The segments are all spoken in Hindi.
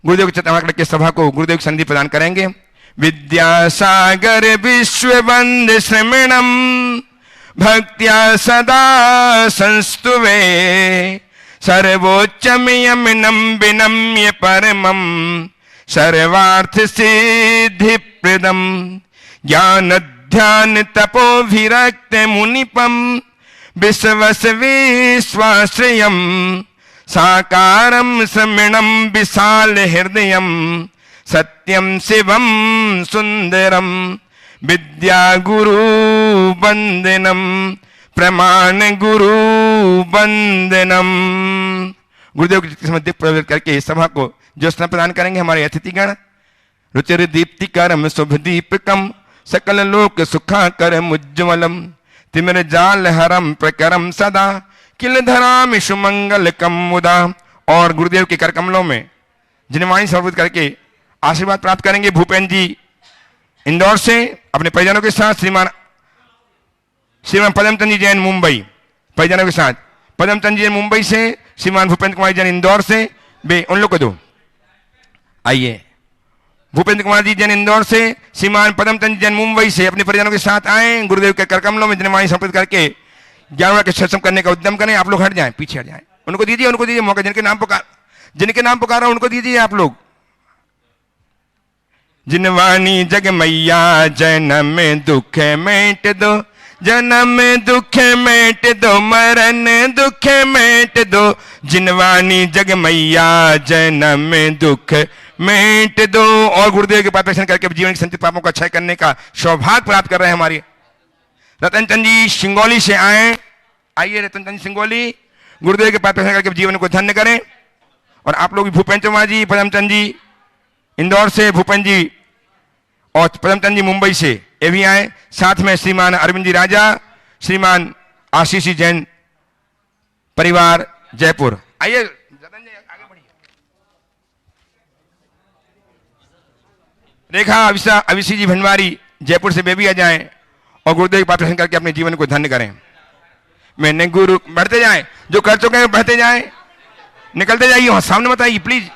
गुरुदेव के चरण के सभा को गुरुदेव की संधि प्रदान करेंगे। विद्यासागर विश्ववंद श्रमणम भक्त्या सदा संस्तुवे सर्वोच्चमयमिनं विनम्य परमं सर्वार्थ सिद्धि प्रदम ज्ञान ध्यान तपोभिरक्त मुनिपम विश्वस विश्वाश्रयम साकारं श्रमणं विशाल हृदयं सत्यं शिवं सुंदरम विद्या गुरु वंदनम प्रमाण गुरु वंदनम। गुरुदेव के मध्य प्रवेश करके सभा को ज्योत्सना प्रदान करेंगे हमारे अतिथिगण। रुचिर दीप्तिकरम शुभ दीपकम सकल लोक सुखाकरम उज्ज्वलम तिमिर जाल हरम प्रकरम सदा किल धरामि सुमंगलकम मुदा। और गुरुदेव के कर कमलों में जिनवाणी समर्पित करके आशीर्वाद प्राप्त करेंगे भूपेन जी इंदौर से अपने परिजनों के साथ। श्रीमान पदमचंद जी जैन मुंबई परिजनों के साथ। पदमचंद जी जैन मुंबई से, श्रीमान भूपेंद्र कुमार जैन इंदौर से। बे उन लोग को दो। आइए भूपेंद्र कुमार जी जैन इंदौर से, श्रीमान पदमचंद जैन मुंबई से अपने परिजनों के साथ आए। गुरुदेव के कर कमलों में जिनवाणी समर्पित करके ज्ञान के सत्संग करने का उद्यम करें। आप लोग हट जाएं, पीछे हट जाएं। उनको दीजिए मौका। जिनके नाम पुकारा उनको दीजिए आप लोग। जिनवाणी जग मैया जन्म दुख मेट दो, जन्म दुख मेट दो, मरण दुख मेट दो। जिनवाणी जग मैया जन्म दुख मेट दो। और गुरुदेव के पास दर्शन करके जीवन के संचित पापों का क्षय करने का सौभाग्य प्राप्त कर रहे हैं हमारे रतन चंद जी सिंगोली से आए। आइए रतन चंद सिंगोली, गुरुदेव के पास दर्शन करके जीवन को धन्य करें। और आप लोग भूपेंद्र कुमार जी पदमचंद जी इंदौर से, भूपेंद्र जी और पदमचंद जी मुंबई से ये भी आए। साथ में श्रीमान अरविंद जी राजा, श्रीमान आशीष जी जैन परिवार जयपुर। आइए आगे बढ़िए। रेखा अविशी जी भंडवारी जयपुर से वे भी आ जाएं और गुरुदेव के पास दर्शन करके अपने जीवन को धन्य करें। मैंने गुरु बढ़ते जाएं, जो कर चुके हैं बढ़ते जाएं, निकलते जाइए, सामने मत आइए प्लीज।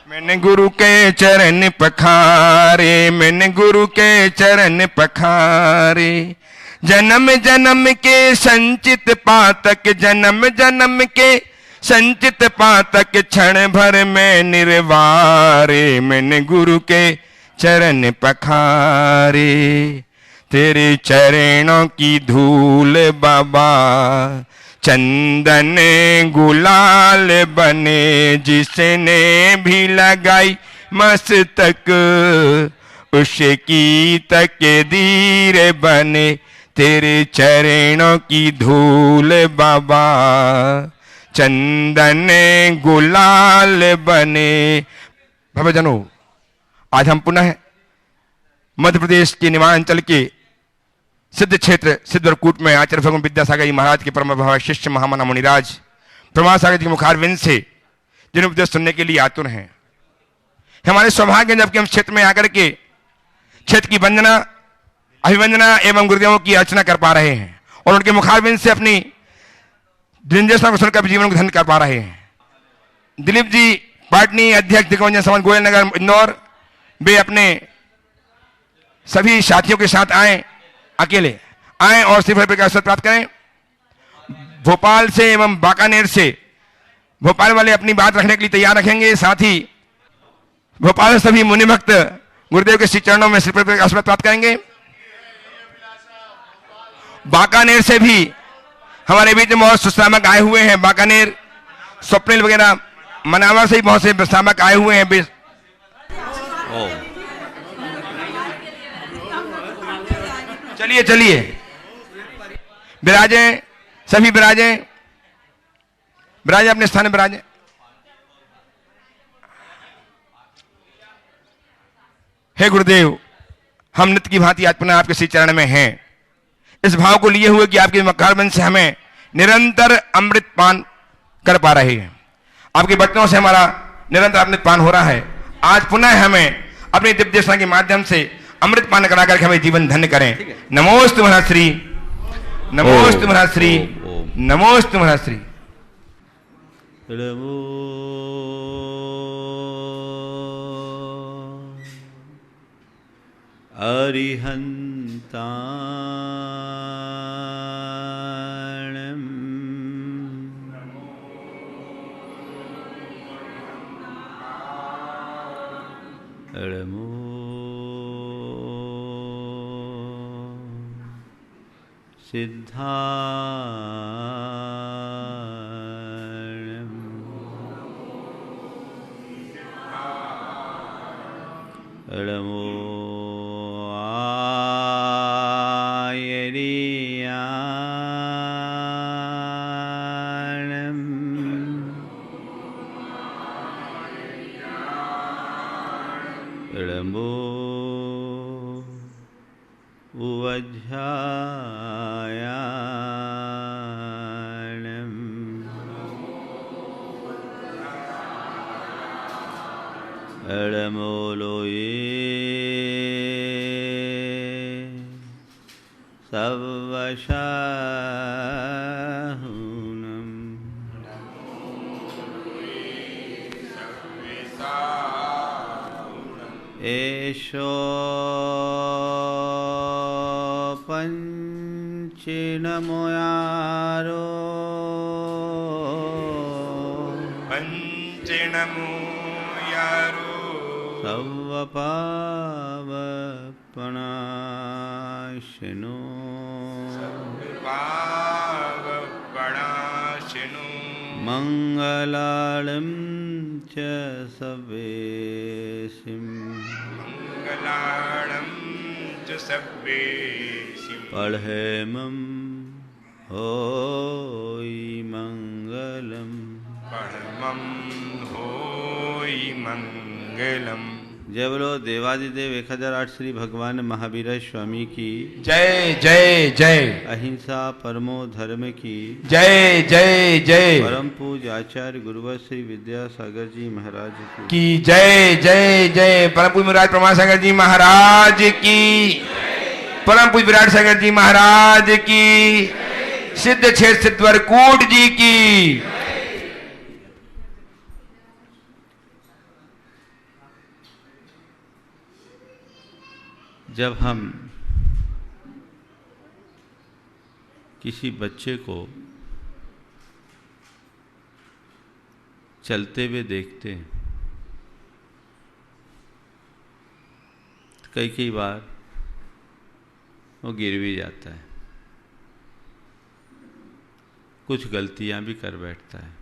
मैंने गुरु के चरण पखारे, मैंने गुरु के चरण पखारे। जन्म जन्म के संचित पातक, जन्म जन्म के संचित पातक क्षण भर में निर्वारे। मैंने गुरु के चरण पखारे। तेरे चरणों की धूल बाबा चंदन गुलाल बने, जिसने भी लगाई मस्तक उसकी तकदीर बने। तेरे चरणों की धूल बाबा चंदन गुलाल बने। भवजनों, आज हम पुनः मध्य प्रदेश के निमांचल के सिद्ध क्षेत्र सिद्धवरकूट में आचार्य भगवान विद्यासागर जी महाराज के परम प्रभाव शिष्य महामना मुनिराज प्रमाण सागर जी के मुखारविंद से जिन्हें उपदेश सुनने के लिए आतुर हैं। हमारे सौभाग्य जबकि हम क्षेत्र में आकर के क्षेत्र की वंदना अभिवंदना एवं गुरुदेवों की अर्चना कर पा रहे हैं और उनके मुखारविंद से अपनी निर्देशना को सुनकर जीवन को धन्य कर पा रहे हैं। दिलीप जी पाटनी अध्यक्ष दिग्विजय समाज गोयल नगर इंदौर, वे अपने सभी साथियों के साथ आए, अकेले आए और सिर्फ का अवसर प्राप्त करें। भोपाल से एवं बाकानेर से भोपाल वाले अपनी बात रखने के लिए तैयार रखेंगे। साथ ही भोपाल से सभी मुनि भक्त गुरुदेव के श्री चरणों में सिर्फ का अवसर प्राप्त करेंगे। बाकानेर से भी हमारे बीच में बहुत सुश्रामक आए हुए हैं। बाकानेर स्वप्निल वगैरह मनावर से ही बहुत से सुश्रामक आए हुए हैं। चलिए चलिए विराजे, सभी विराजे, विराजे अपने स्थान में विराजे। हे गुरुदेव, हम नित्य की भांति आज पुनः आपके श्री चरण में हैं। इस भाव को लिए हुए कि आपके मकारबंद से हमें निरंतर अमृत पान कर पा रहे हैं। आपके बच्चों से हमारा निरंतर अमृत पान हो रहा है। आज पुनः हमें अपनी दिव्य दर्शन के माध्यम से अमृत पान करा करके हमें जीवन धन्य करें। नमोस्तु महाश्री, नमोस्तु महाश्री, नमोस्तु महाश्री। अरिहन्ताणं नमो सिद्धाणं नमो आयर्याणं नमो उवज्झायाणं नमो लोये सवशाहुनं एषो पंचनमोयारो पंचनमोयारो सर्वपावपणाशिनो पावपणाशिनो मंगलालं च सवेसिं मंगलालं च सवेसिं पढ़ेमं होई मंगलम परमं होई मंगलम। जय बोलो देवादिदेव 1008 श्री भगवान महावीर स्वामी की जय जय जय। अहिंसा परमो धर्म की जय जय जय। परम पूज्य आचार्य गुरुवर श्री विद्यासागर जी महाराज की जय जय जय। परम पूज्य विराट परमासागर जी महाराज की, परम पूज्य विराट सागर जी महाराज की, सिद्ध क्षेत्र सिद्धवर कूट जी की। जब हम किसी बच्चे को चलते हुए देखते हैं तो कई बार वो गिर भी जाता है, कुछ गलतियां भी कर बैठता है।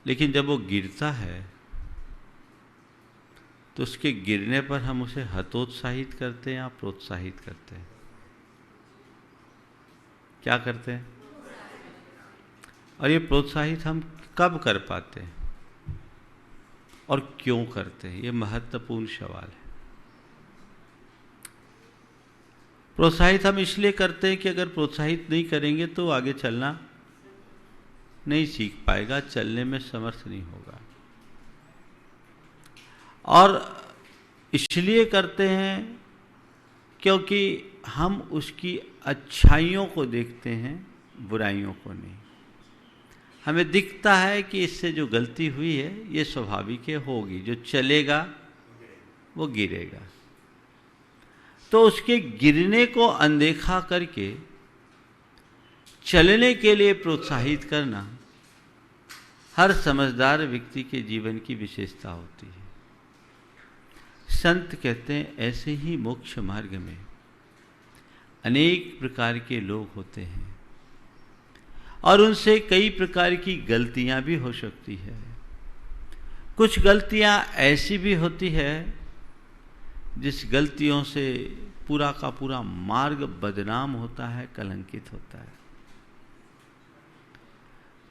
लेकिन जब वो गिरता है तो उसके गिरने पर हम उसे हतोत्साहित करते हैं या प्रोत्साहित करते हैं? क्या करते हैं? और ये प्रोत्साहित हम कब कर पाते हैं और क्यों करते हैं? ये महत्वपूर्ण सवाल है। प्रोत्साहित हम इसलिए करते हैं कि अगर प्रोत्साहित नहीं करेंगे तो आगे चलना नहीं सीख पाएगा, चलने में समर्थ नहीं होगा। और इसलिए करते हैं क्योंकि हम उसकी अच्छाइयों को देखते हैं, बुराइयों को नहीं। हमें दिखता है कि इससे जो गलती हुई है ये स्वाभाविक है, होगी, जो चलेगा वो गिरेगा। तो उसके गिरने को अनदेखा करके चलने के लिए प्रोत्साहित करना हर समझदार व्यक्ति के जीवन की विशेषता होती है। संत कहते हैं ऐसे ही मोक्ष मार्ग में अनेक प्रकार के लोग होते हैं और उनसे कई प्रकार की गलतियां भी हो सकती है। कुछ गलतियां ऐसी भी होती है जिस गलतियों से पूरा का पूरा मार्ग बदनाम होता है, कलंकित होता है।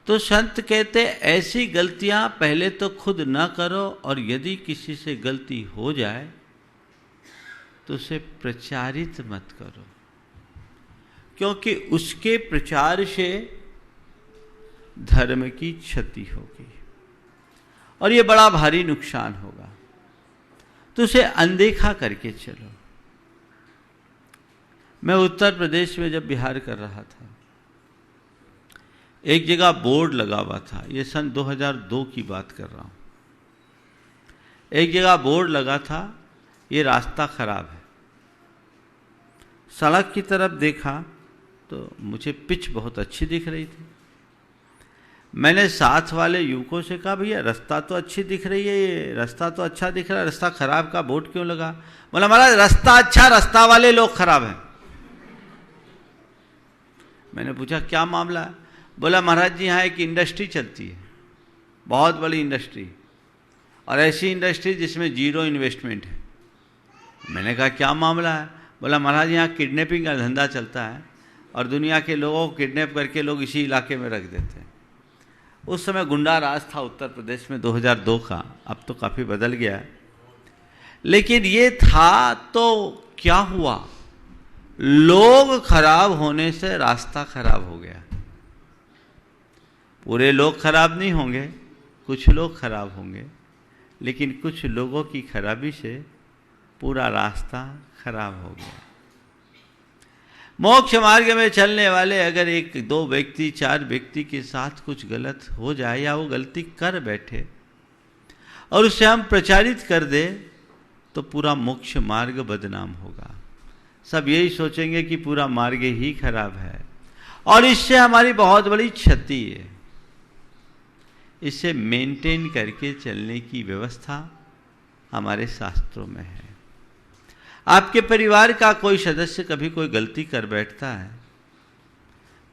तो संत कहते ऐसी गलतियां पहले तो खुद न करो, और यदि किसी से गलती हो जाए तो उसे प्रचारित मत करो, क्योंकि उसके प्रचार से धर्म की क्षति होगी और ये बड़ा भारी नुकसान होगा। तो उसे अनदेखा करके चलो। मैं उत्तर प्रदेश में जब बिहार कर रहा था, एक जगह बोर्ड लगा हुआ था, ये सन 2002 की बात कर रहा हूँ। एक जगह बोर्ड लगा था, ये रास्ता खराब है। सड़क की तरफ देखा तो मुझे पिच बहुत अच्छी दिख रही थी। मैंने साथ वाले युवकों से कहा, भैया रास्ता तो अच्छी दिख रही है, ये रास्ता तो अच्छा दिख रहा है, रास्ता खराब का बोर्ड क्यों लगा? बोला महाराज रास्ता अच्छा, रास्ता वाले लोग खराब हैं। मैंने पूछा क्या मामला है? बोला महाराज जी यहाँ एक इंडस्ट्री चलती है, बहुत बड़ी इंडस्ट्री, और ऐसी इंडस्ट्री जिसमें जीरो इन्वेस्टमेंट है। मैंने कहा क्या मामला है? बोला महाराज यहाँ किडनैपिंग का धंधा चलता है और दुनिया के लोगों को किडनैप करके लोग इसी इलाके में रख देते हैं। उस समय गुंडा राज था उत्तर प्रदेश में 2002 का, अब तो काफ़ी बदल गया है, लेकिन ये था तो क्या हुआ, लोग खराब होने से रास्ता खराब हो गया। पूरे लोग खराब नहीं होंगे, कुछ लोग खराब होंगे, लेकिन कुछ लोगों की खराबी से पूरा रास्ता खराब हो गया। मोक्ष मार्ग में चलने वाले अगर एक दो व्यक्ति, चार व्यक्ति के साथ कुछ गलत हो जाए या वो गलती कर बैठे और उसे हम प्रचारित कर दे तो पूरा मोक्ष मार्ग बदनाम होगा। सब यही सोचेंगे कि पूरा मार्ग ही खराब है और इससे हमारी बहुत बड़ी क्षति है। इसे मेंटेन करके चलने की व्यवस्था हमारे शास्त्रों में है। आपके परिवार का कोई सदस्य कभी कोई गलती कर बैठता है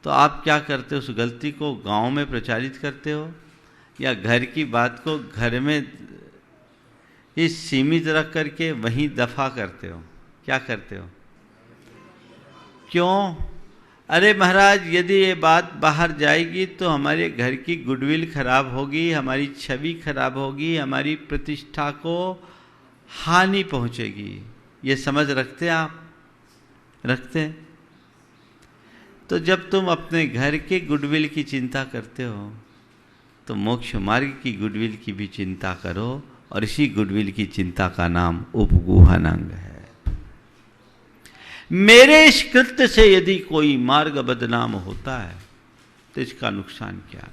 तो आप क्या करते हो? उस गलती को गांव में प्रचारित करते हो या घर की बात को घर में ही सीमित रख करके वहीं दफा करते हो? क्या करते हो? क्यों? अरे महाराज यदि ये बात बाहर जाएगी तो हमारे घर की गुडविल खराब होगी, हमारी छवि खराब होगी, हमारी प्रतिष्ठा को हानि पहुंचेगी। ये समझ रखते आप? रखते? तो जब तुम अपने घर के गुडविल की चिंता करते हो तो मोक्ष मार्ग की गुडविल की भी चिंता करो, और इसी गुडविल की चिंता का नाम उपगूहन अंग है। मेरे इस कृत्य से यदि कोई मार्ग बदनाम होता है तो इसका नुकसान क्या?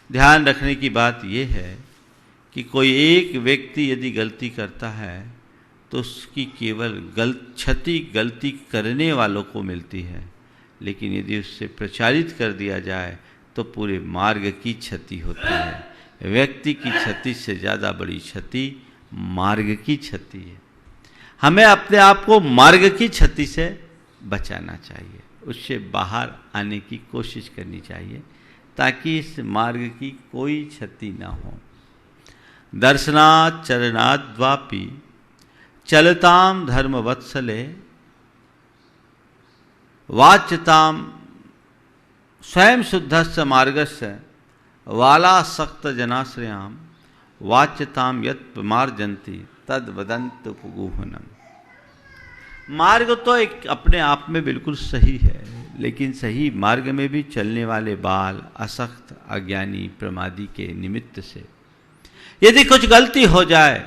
ध्यान रखने की बात यह है कि कोई एक व्यक्ति यदि गलती करता है तो उसकी केवल क्षति गलती करने वालों को मिलती है, लेकिन यदि उससे प्रचारित कर दिया जाए तो पूरे मार्ग की क्षति होती है। व्यक्ति की क्षति से ज़्यादा बड़ी क्षति मार्ग की क्षति है। हमें अपने आप को मार्ग की क्षति से बचाना चाहिए, उससे बाहर आने की कोशिश करनी चाहिए ताकि इस मार्ग की कोई क्षति ना हो। दर्शनात् चरणाद्वापि चलताम धर्म वत्सले वाच्यताम स्वयं शुद्धस्य मार्गस्य वालासक्त जनाश्रयाम वाच्यताम यत् मार्जन्ति तद वदंत उपगूहनम। मार्ग तो एक अपने आप में बिल्कुल सही है, लेकिन सही मार्ग में भी चलने वाले बाल असक्त अज्ञानी प्रमादी के निमित्त से यदि कुछ गलती हो जाए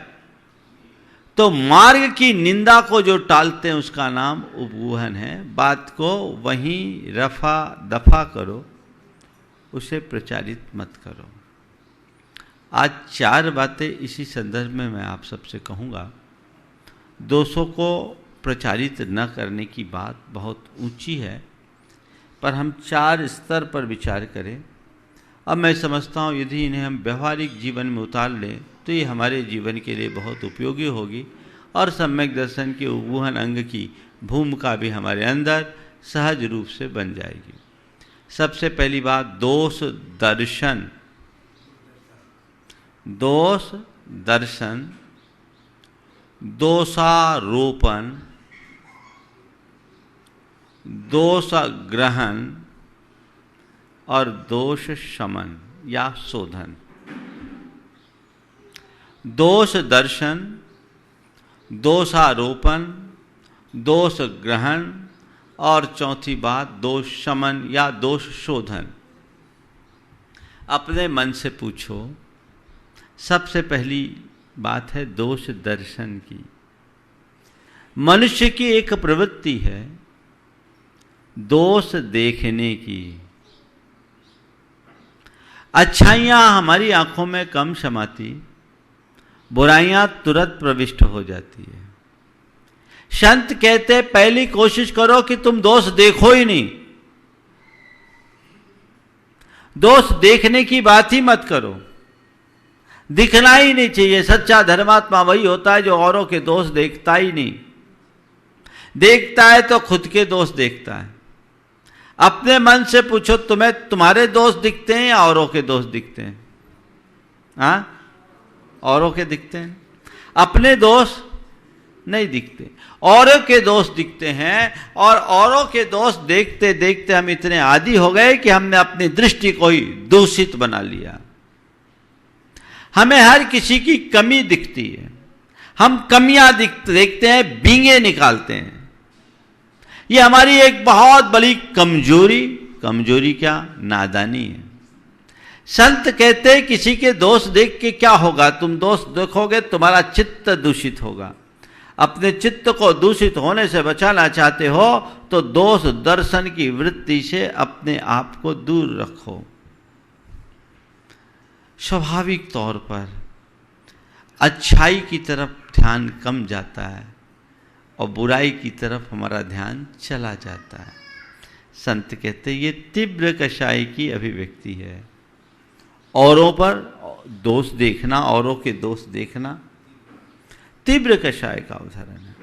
तो मार्ग की निंदा को जो टालते हैं उसका नाम उपगूहन है। बात को वहीं रफा दफा करो, उसे प्रचारित मत करो। आज चार बातें इसी संदर्भ में मैं आप सबसे कहूँगा। दोषों को प्रचारित न करने की बात बहुत ऊंची है, पर हम चार स्तर पर विचार करें। अब मैं समझता हूँ यदि इन्हें हम व्यवहारिक जीवन में उतार लें तो ये हमारे जीवन के लिए बहुत उपयोगी होगी और सम्यक दर्शन के उपगूहन अंग की भूमिका भी हमारे अंदर सहज रूप से बन जाएगी। सबसे पहली बात, दोष दर्शन। दोष दर्शन, दोषारोपण, दोष ग्रहण और दोष शमन या शोधन। दोष दर्शन, दोषारोपण, दोष ग्रहण और चौथी बात दोष शमन या दोष शोधन। अपने मन से पूछो, सबसे पहली बात है दोष दर्शन की। मनुष्य की एक प्रवृत्ति है दोष देखने की। अच्छाइयां हमारी आंखों में कम समाती, बुराइयां तुरंत प्रविष्ट हो जाती है। संत कहते पहली कोशिश करो कि तुम दोष देखो ही नहीं, दोष देखने की बात ही मत करो, दिखना ही नहीं चाहिए। सच्चा धर्मात्मा वही होता है जो औरों के दोष देखता ही नहीं, देखता है तो खुद के दोष देखता है। अपने मन से पूछो तुम्हें तुम्हारे दोष दिखते हैं या औरों के दोष दिखते हैं? हाँ, औरों के दिखते हैं, अपने दोष नहीं दिखते, औरों के दोष दिखते हैं। और औरों के दोष देखते देखते हम इतने आदी हो गए कि हमने अपनी दृष्टि को ही दूषित बना लिया। हमें हर किसी की कमी दिखती है, हम कमियां देखते हैं, बींगे निकालते हैं। ये हमारी एक बहुत बड़ी कमजोरी क्या, नादानी है। संत कहते हैं किसी के दोष देख के क्या होगा, तुम दोष देखोगे तुम्हारा चित्त दूषित होगा। अपने चित्त को दूषित होने से बचाना चाहते हो तो दोष दर्शन की वृत्ति से अपने आप को दूर रखो। स्वाभाविक तौर पर अच्छाई की तरफ ध्यान कम जाता है और बुराई की तरफ हमारा ध्यान चला जाता है। संत कहते ये तीव्र कषाय की अभिव्यक्ति है। औरों पर दोष देखना, औरों के दोष देखना तीव्र कषाय का उदाहरण है।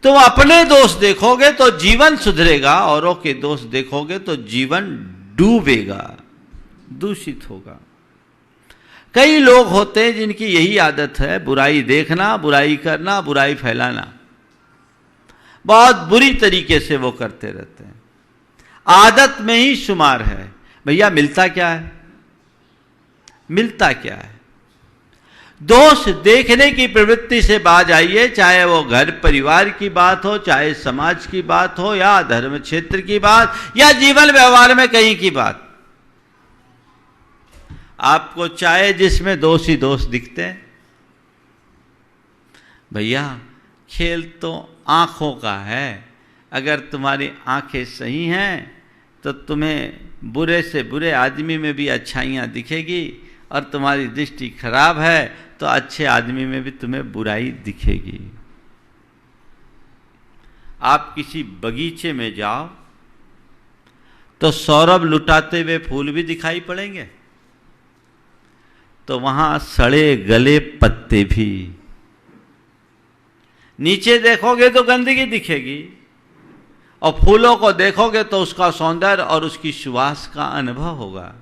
तुम अपने दोष देखोगे तो जीवन सुधरेगा, औरों के दोष देखोगे तो जीवन डूबेगा, दूषित होगा। कई लोग होते हैं जिनकी यही आदत है, बुराई देखना, बुराई करना, बुराई फैलाना। बहुत बुरी तरीके से वो करते रहते हैं, आदत में ही शुमार है। भैया मिलता क्या है? मिलता क्या है? दोष देखने की प्रवृत्ति से बाज आइए, चाहे वो घर परिवार की बात हो, चाहे समाज की बात हो, या धर्म क्षेत्र की बात, या जीवन व्यवहार में कहीं की बात। आपको चाहे जिसमें दोष ही दोष दिखते हैं। भैया खेल तो आंखों का है, अगर तुम्हारी आंखें सही हैं तो तुम्हें बुरे से बुरे आदमी में भी अच्छाइयाँ दिखेगी, और तुम्हारी दृष्टि खराब है तो अच्छे आदमी में भी तुम्हें बुराई दिखेगी। आप किसी बगीचे में जाओ तो सौरभ लुटाते हुए फूल भी दिखाई पड़ेंगे, तो वहां सड़े गले पत्ते भी। नीचे देखोगे तो गंदगी दिखेगी, और फूलों को देखोगे तो उसका सौंदर्य और उसकी सुवास का अनुभव होगा।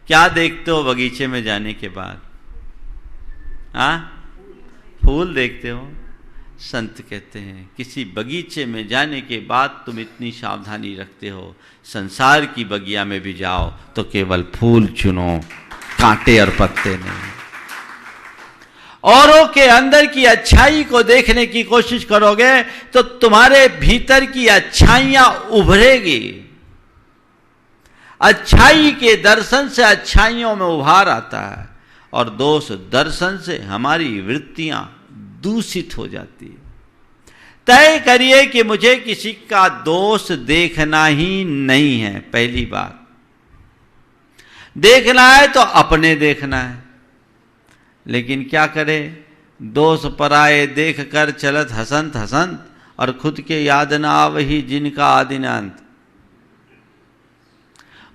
क्या देखते हो बगीचे में जाने के बाद? हाँ, फूल देखते हो। संत कहते हैं किसी बगीचे में जाने के बाद तुम इतनी सावधानी रखते हो, संसार की बगिया में भी जाओ तो केवल फूल चुनो, कांटे और पत्ते नहीं। औरों के अंदर की अच्छाई को देखने की कोशिश करोगे तो तुम्हारे भीतर की अच्छाइयां उभरेगी। अच्छाई के दर्शन से अच्छाइयों में उभार आता है, और दोष दर्शन से हमारी वृत्तियां दूषित हो जाती है। तय करिए कि मुझे किसी का दोष देखना ही नहीं है। पहली बात, देखना है तो अपने देखना है, लेकिन क्या करे, दोष पराए देख कर चलत हसंत हसंत, और खुद के याद न आवही जिनका आदिनांत।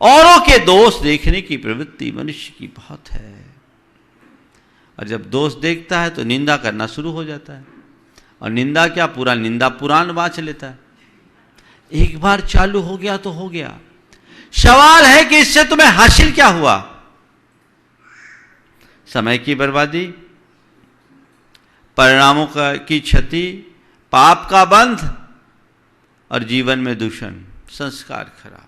औरों के दोष देखने की प्रवृत्ति मनुष्य की बहुत है, और जब दोष देखता है तो निंदा करना शुरू हो जाता है। और निंदा क्या, पूरा निंदा पुराण बाँच लेता है। एक बार चालू हो गया तो हो गया। सवाल है कि इससे तुम्हें हासिल क्या हुआ? समय की बर्बादी, परिणामों की क्षति, पाप का बंध, और जीवन में दूषण, संस्कार खराब।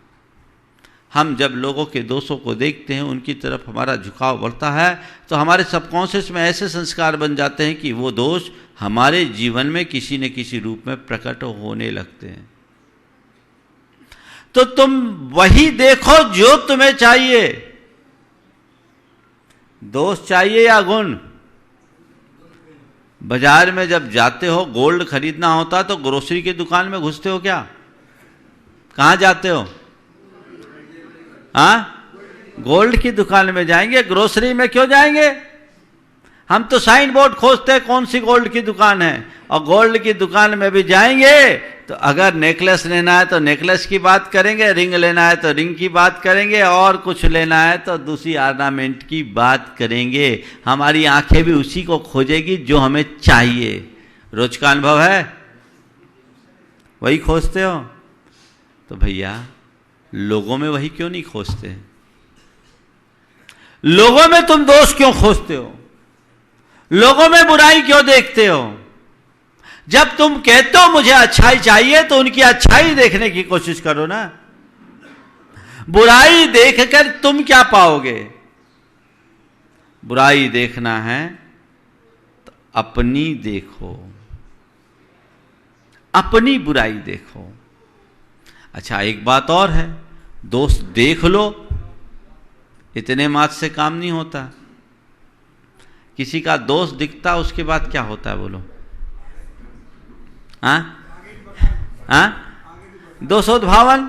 हम जब लोगों के दोषों को देखते हैं, उनकी तरफ हमारा झुकाव बढ़ता है, तो हमारे सबकॉन्शियस में ऐसे संस्कार बन जाते हैं कि वो दोष हमारे जीवन में किसी न किसी रूप में प्रकट होने लगते हैं। तो तुम वही देखो जो तुम्हें चाहिए। दोष चाहिए या गुण? बाजार में जब जाते हो गोल्ड खरीदना होता तो ग्रोसरी की दुकान में घुसते हो क्या? कहाँ जाते हो? हाँ, गोल्ड की दुकान में जाएंगे, ग्रोसरी में क्यों जाएंगे? हम तो साइन बोर्ड खोजते हैं कौन सी गोल्ड की दुकान है, और गोल्ड की दुकान में भी जाएंगे तो अगर नेकलेस लेना है तो नेकलेस की बात करेंगे, रिंग लेना है तो रिंग की बात करेंगे, और कुछ लेना है तो दूसरी ऑर्नामेंट की बात करेंगे। हमारी आंखें भी उसी को खोजेगी जो हमें चाहिए। रोज का अनुभव है, वही खोजते हो। तो भैया लोगों में वही क्यों नहीं खोजते? लोगों में तुम दोष क्यों खोजते हो? लोगों में बुराई क्यों देखते हो? जब तुम कहते हो मुझे अच्छाई चाहिए तो उनकी अच्छाई देखने की कोशिश करो ना। बुराई देखकर तुम क्या पाओगे? बुराई देखना है तो अपनी देखो, अपनी बुराई देखो। अच्छा, एक बात और है, दोस्त देख लो, इतने मात्र से काम नहीं होता। किसी का दोस्त दिखता उसके बाद क्या होता है बोलो? हाँ हाँ, दोषोद्भावन,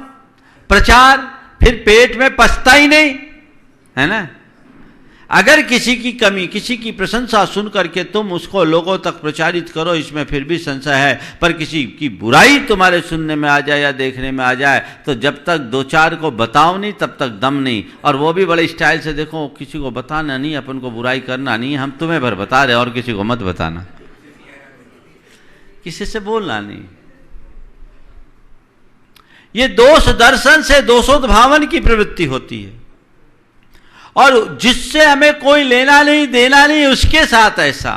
प्रचार, फिर पेट में पचता ही नहीं है ना। अगर किसी की कमी, किसी की प्रशंसा सुन करके तुम उसको लोगों तक प्रचारित करो, इसमें फिर भी संशय है, पर किसी की बुराई तुम्हारे सुनने में आ जाए या देखने में आ जाए तो जब तक दो चार को बताओ नहीं तब तक दम नहीं। और वो भी बड़े स्टाइल से, देखो किसी को बताना नहीं, अपन को बुराई करना नहीं, हम तुम्हें भर बता रहे और किसी को मत बताना, किसी से बोलना नहीं। ये दोष दर्शन से दोषोद्भावन की प्रवृत्ति होती है, और जिससे हमें कोई लेना नहीं देना नहीं उसके साथ ऐसा,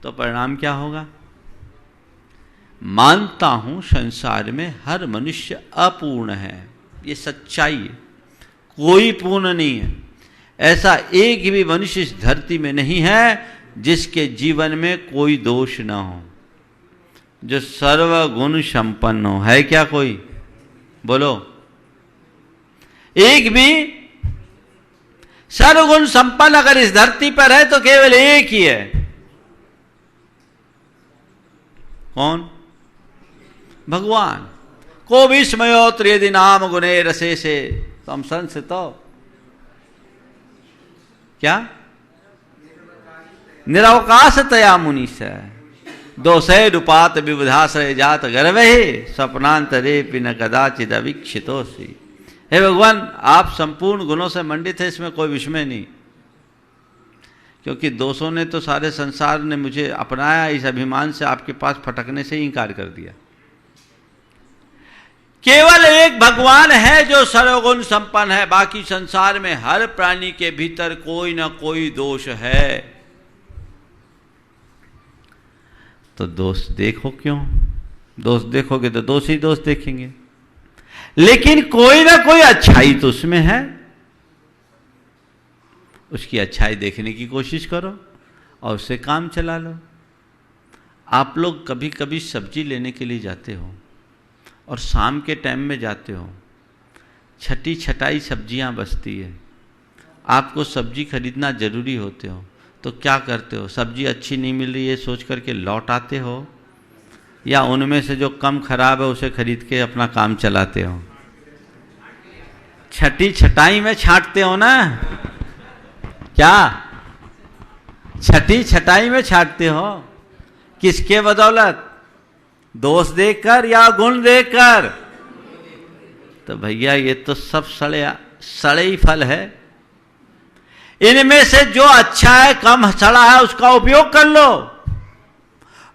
तो परिणाम क्या होगा? मानता हूं संसार में हर मनुष्य अपूर्ण है, ये सच्चाई है, कोई पूर्ण नहीं है। ऐसा एक भी मनुष्य इस धरती में नहीं है जिसके जीवन में कोई दोष ना हो, जो सर्वगुण संपन्न हो। है क्या कोई? बोलो, एक भी सर्वगुण संपन्न अगर इस धरती पर है तो केवल एक ही है। कौन? भगवान। को विस्मयोत्र यदि नाम गुणे रसे से तम संसितो, क्या? निरवकाश तया मुनीश, दोषे रूपात विबुधाश्रय जात गर्वे स्वप्नांतरे पिन कदाचिद अवीक्षितोसी। हे भगवान, आप संपूर्ण गुणों से मंडित है, इसमें कोई विस्मय नहीं, क्योंकि दोषों ने तो सारे संसार ने मुझे अपनाया, इस अभिमान से आपके पास फटकने से ही इंकार कर दिया। केवल एक भगवान है जो सर्वगुण संपन्न है, बाकी संसार में हर प्राणी के भीतर कोई ना कोई दोष है। तो दोष देखो क्यों? दोष देखोगे तो दोष ही दोष देखेंगे, लेकिन कोई ना कोई अच्छाई तो उसमें है, उसकी अच्छाई देखने की कोशिश करो और उससे काम चला लो। आप लोग कभी कभी सब्जी लेने के लिए जाते हो और शाम के टाइम में जाते हो, छटी छटाई सब्जियां बचती है, आपको सब्जी खरीदना जरूरी होते हो, तो क्या करते हो? सब्जी अच्छी नहीं मिल रही है सोच करके लौट आते हो, या उनमें से जो कम खराब है उसे खरीद के अपना काम चलाते हो? छटी छटाई में छांटते हो ना, क्या छटी छटाई में छांटते हो? किसके बदौलत? दोष देखकर या गुण देखकर? तो भैया ये तो सब सड़े ही फल है। इनमें से जो अच्छा है, कम सड़ा है, उसका उपयोग कर लो।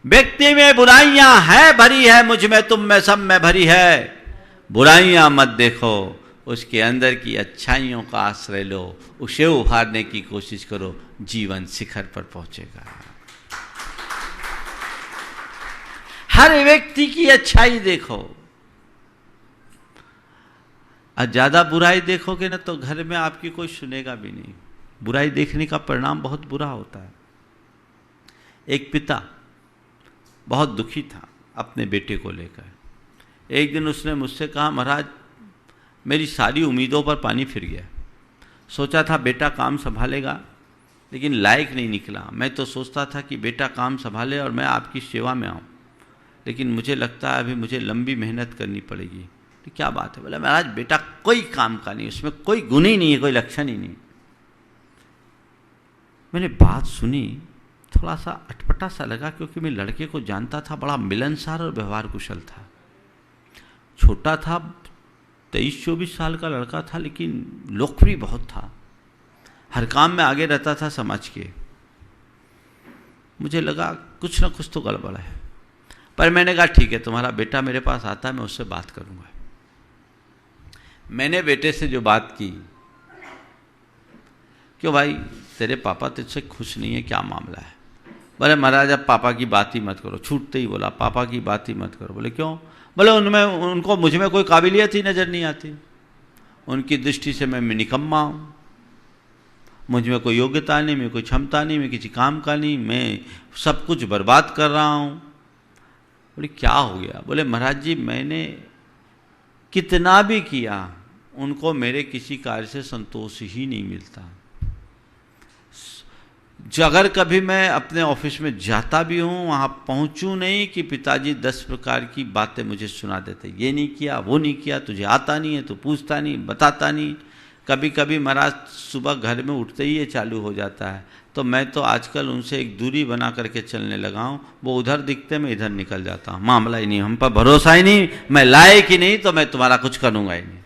व्यक्ति में बुराइयां है भरी है, मुझ में तुम में सब में भरी है, बुराइयां मत देखो, उसके अंदर की अच्छाइयों का आश्रय लो, उसे उभारने की कोशिश करो, जीवन शिखर पर पहुंचेगा। हर व्यक्ति की अच्छाई देखो, और ज्यादा बुराई देखोगे ना तो घर में आपकी कोई सुनेगा भी नहीं। बुराई देखने का परिणाम बहुत बुरा होता है। एक पिता बहुत दुखी था अपने बेटे को लेकर। एक दिन उसने मुझसे कहा, महाराज मेरी सारी उम्मीदों पर पानी फिर गया। सोचा था बेटा काम संभालेगा, लेकिन लायक नहीं निकला। मैं तो सोचता था कि बेटा काम संभाले और मैं आपकी सेवा में आऊँ, लेकिन मुझे लगता है अभी मुझे लंबी मेहनत करनी पड़ेगी। तो क्या बात है? बोला महाराज बेटा कोई काम का नहीं, उसमें कोई गुण ही नहीं है, कोई लक्षण ही नहीं। मैंने बात सुनी, थोड़ा सा अटपटा सा लगा, क्योंकि मैं लड़के को जानता था, बड़ा मिलनसार और व्यवहार कुशल था। छोटा था, 23-24 साल का लड़का था, लेकिन लोकप्रिय बहुत था, हर काम में आगे रहता था समझ के। मुझे लगा कुछ ना कुछ तो गड़बड़ है, पर मैंने कहा ठीक है, तुम्हारा बेटा मेरे पास आता है, मैं उससे बात करूंगा। मैंने बेटे से जो बात की, क्यों भाई तेरे पापा तुझसे खुश नहीं है, क्या मामला है? बोले महाराज अब पापा की बात ही मत करो। छूटते ही बोला पापा की बात ही मत करो। बोले क्यों? बोले उनको मुझ में कोई काबिलियत ही नज़र नहीं आती, उनकी दृष्टि से मैं निकम्मा हूँ, मुझ में कोई योग्यता नहीं, मैं कोई क्षमता नहीं, मैं किसी काम का नहीं, मैं सब कुछ बर्बाद कर रहा हूँ। बोले क्या हो गया? बोले महाराज जी मैंने कितना भी किया, उनको मेरे किसी कार्य से संतोष ही नहीं मिलता। अगर कभी मैं अपने ऑफिस में जाता भी हूँ, वहाँ पहुँचूँ नहीं कि पिताजी 10 प्रकार की बातें मुझे सुना देते, ये नहीं किया, वो नहीं किया, तुझे आता नहीं है, तू पूछता नहीं, बताता नहीं। कभी कभी महाराज सुबह घर में उठते ही ये चालू हो जाता है। तो मैं तो आजकल उनसे एक दूरी बना करके चलने लगा हूँ, वो उधर दिखते मैं इधर निकल जाता हूँ। मामला ही नहीं, हम पर भरोसा ही नहीं, मैं लायक ही नहीं, तो मैं तुम्हारा कुछ करूँगा ही नहीं।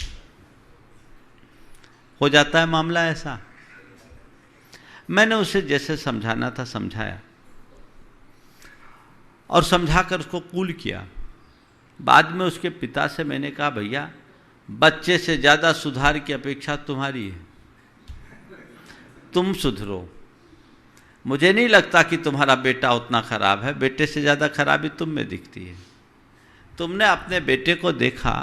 हो जाता है मामला ऐसा। मैंने उसे जैसे समझाना था समझाया, और समझाकर उसको कूल किया। बाद में उसके पिता से मैंने कहा भैया बच्चे से ज़्यादा सुधार की अपेक्षा तुम्हारी है, तुम सुधरो। मुझे नहीं लगता कि तुम्हारा बेटा उतना खराब है, बेटे से ज़्यादा खराबी तुम में दिखती है। तुमने अपने बेटे को देखा,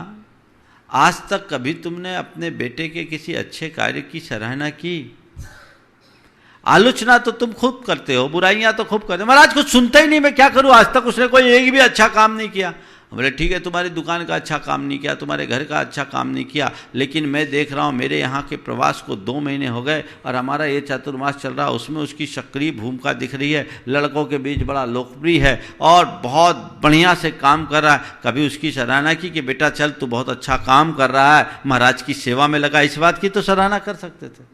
आज तक कभी तुमने अपने बेटे के किसी अच्छे कार्य की सराहना की? आलोचना तो तुम खूब करते हो, बुराइयां तो खूब करते हो। महाराज कुछ सुनते ही नहीं, मैं क्या करूं, आज तक उसने कोई एक भी अच्छा काम नहीं किया। बोले ठीक है, तुम्हारी दुकान का अच्छा काम नहीं किया, तुम्हारे घर का अच्छा काम नहीं किया, लेकिन मैं देख रहा हूँ मेरे यहाँ के प्रवास को 2 महीने हो गए और हमारा ये चातुर्मास चल रहा है, उसमें उसकी सक्रिय भूमिका दिख रही है, लड़कों के बीच बड़ा लोकप्रिय है और बहुत बढ़िया से काम कर रहा है। कभी उसकी सराहना की कि बेटा चल तू बहुत अच्छा काम कर रहा है, महाराज की सेवा में लगा, इस बात की तो सराहना कर सकते थे।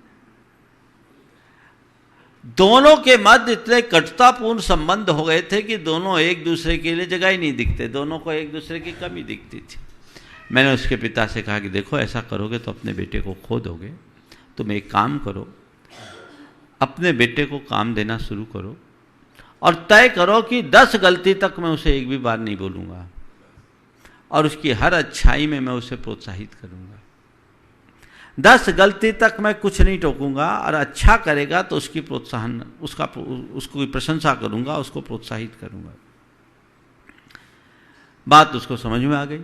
दोनों के मध्य इतने कटुतापूर्ण संबंध हो गए थे कि दोनों एक दूसरे के लिए जगह ही नहीं दिखते, दोनों को एक दूसरे की कमी दिखती थी। मैंने उसके पिता से कहा कि देखो ऐसा करोगे तो अपने बेटे को खो दोगे, तुम एक काम करो, अपने बेटे को काम देना शुरू करो और तय करो कि 10 गलती तक मैं उसे एक भी बार नहीं बोलूँगा और उसकी हर अच्छाई में मैं उसे प्रोत्साहित करूँगा। 10 गलती तक मैं कुछ नहीं टोकूंगा और अच्छा करेगा तो उसकी प्रोत्साहन, उसको प्रशंसा करूंगा, उसको प्रोत्साहित करूंगा। बात उसको समझ में आ गई।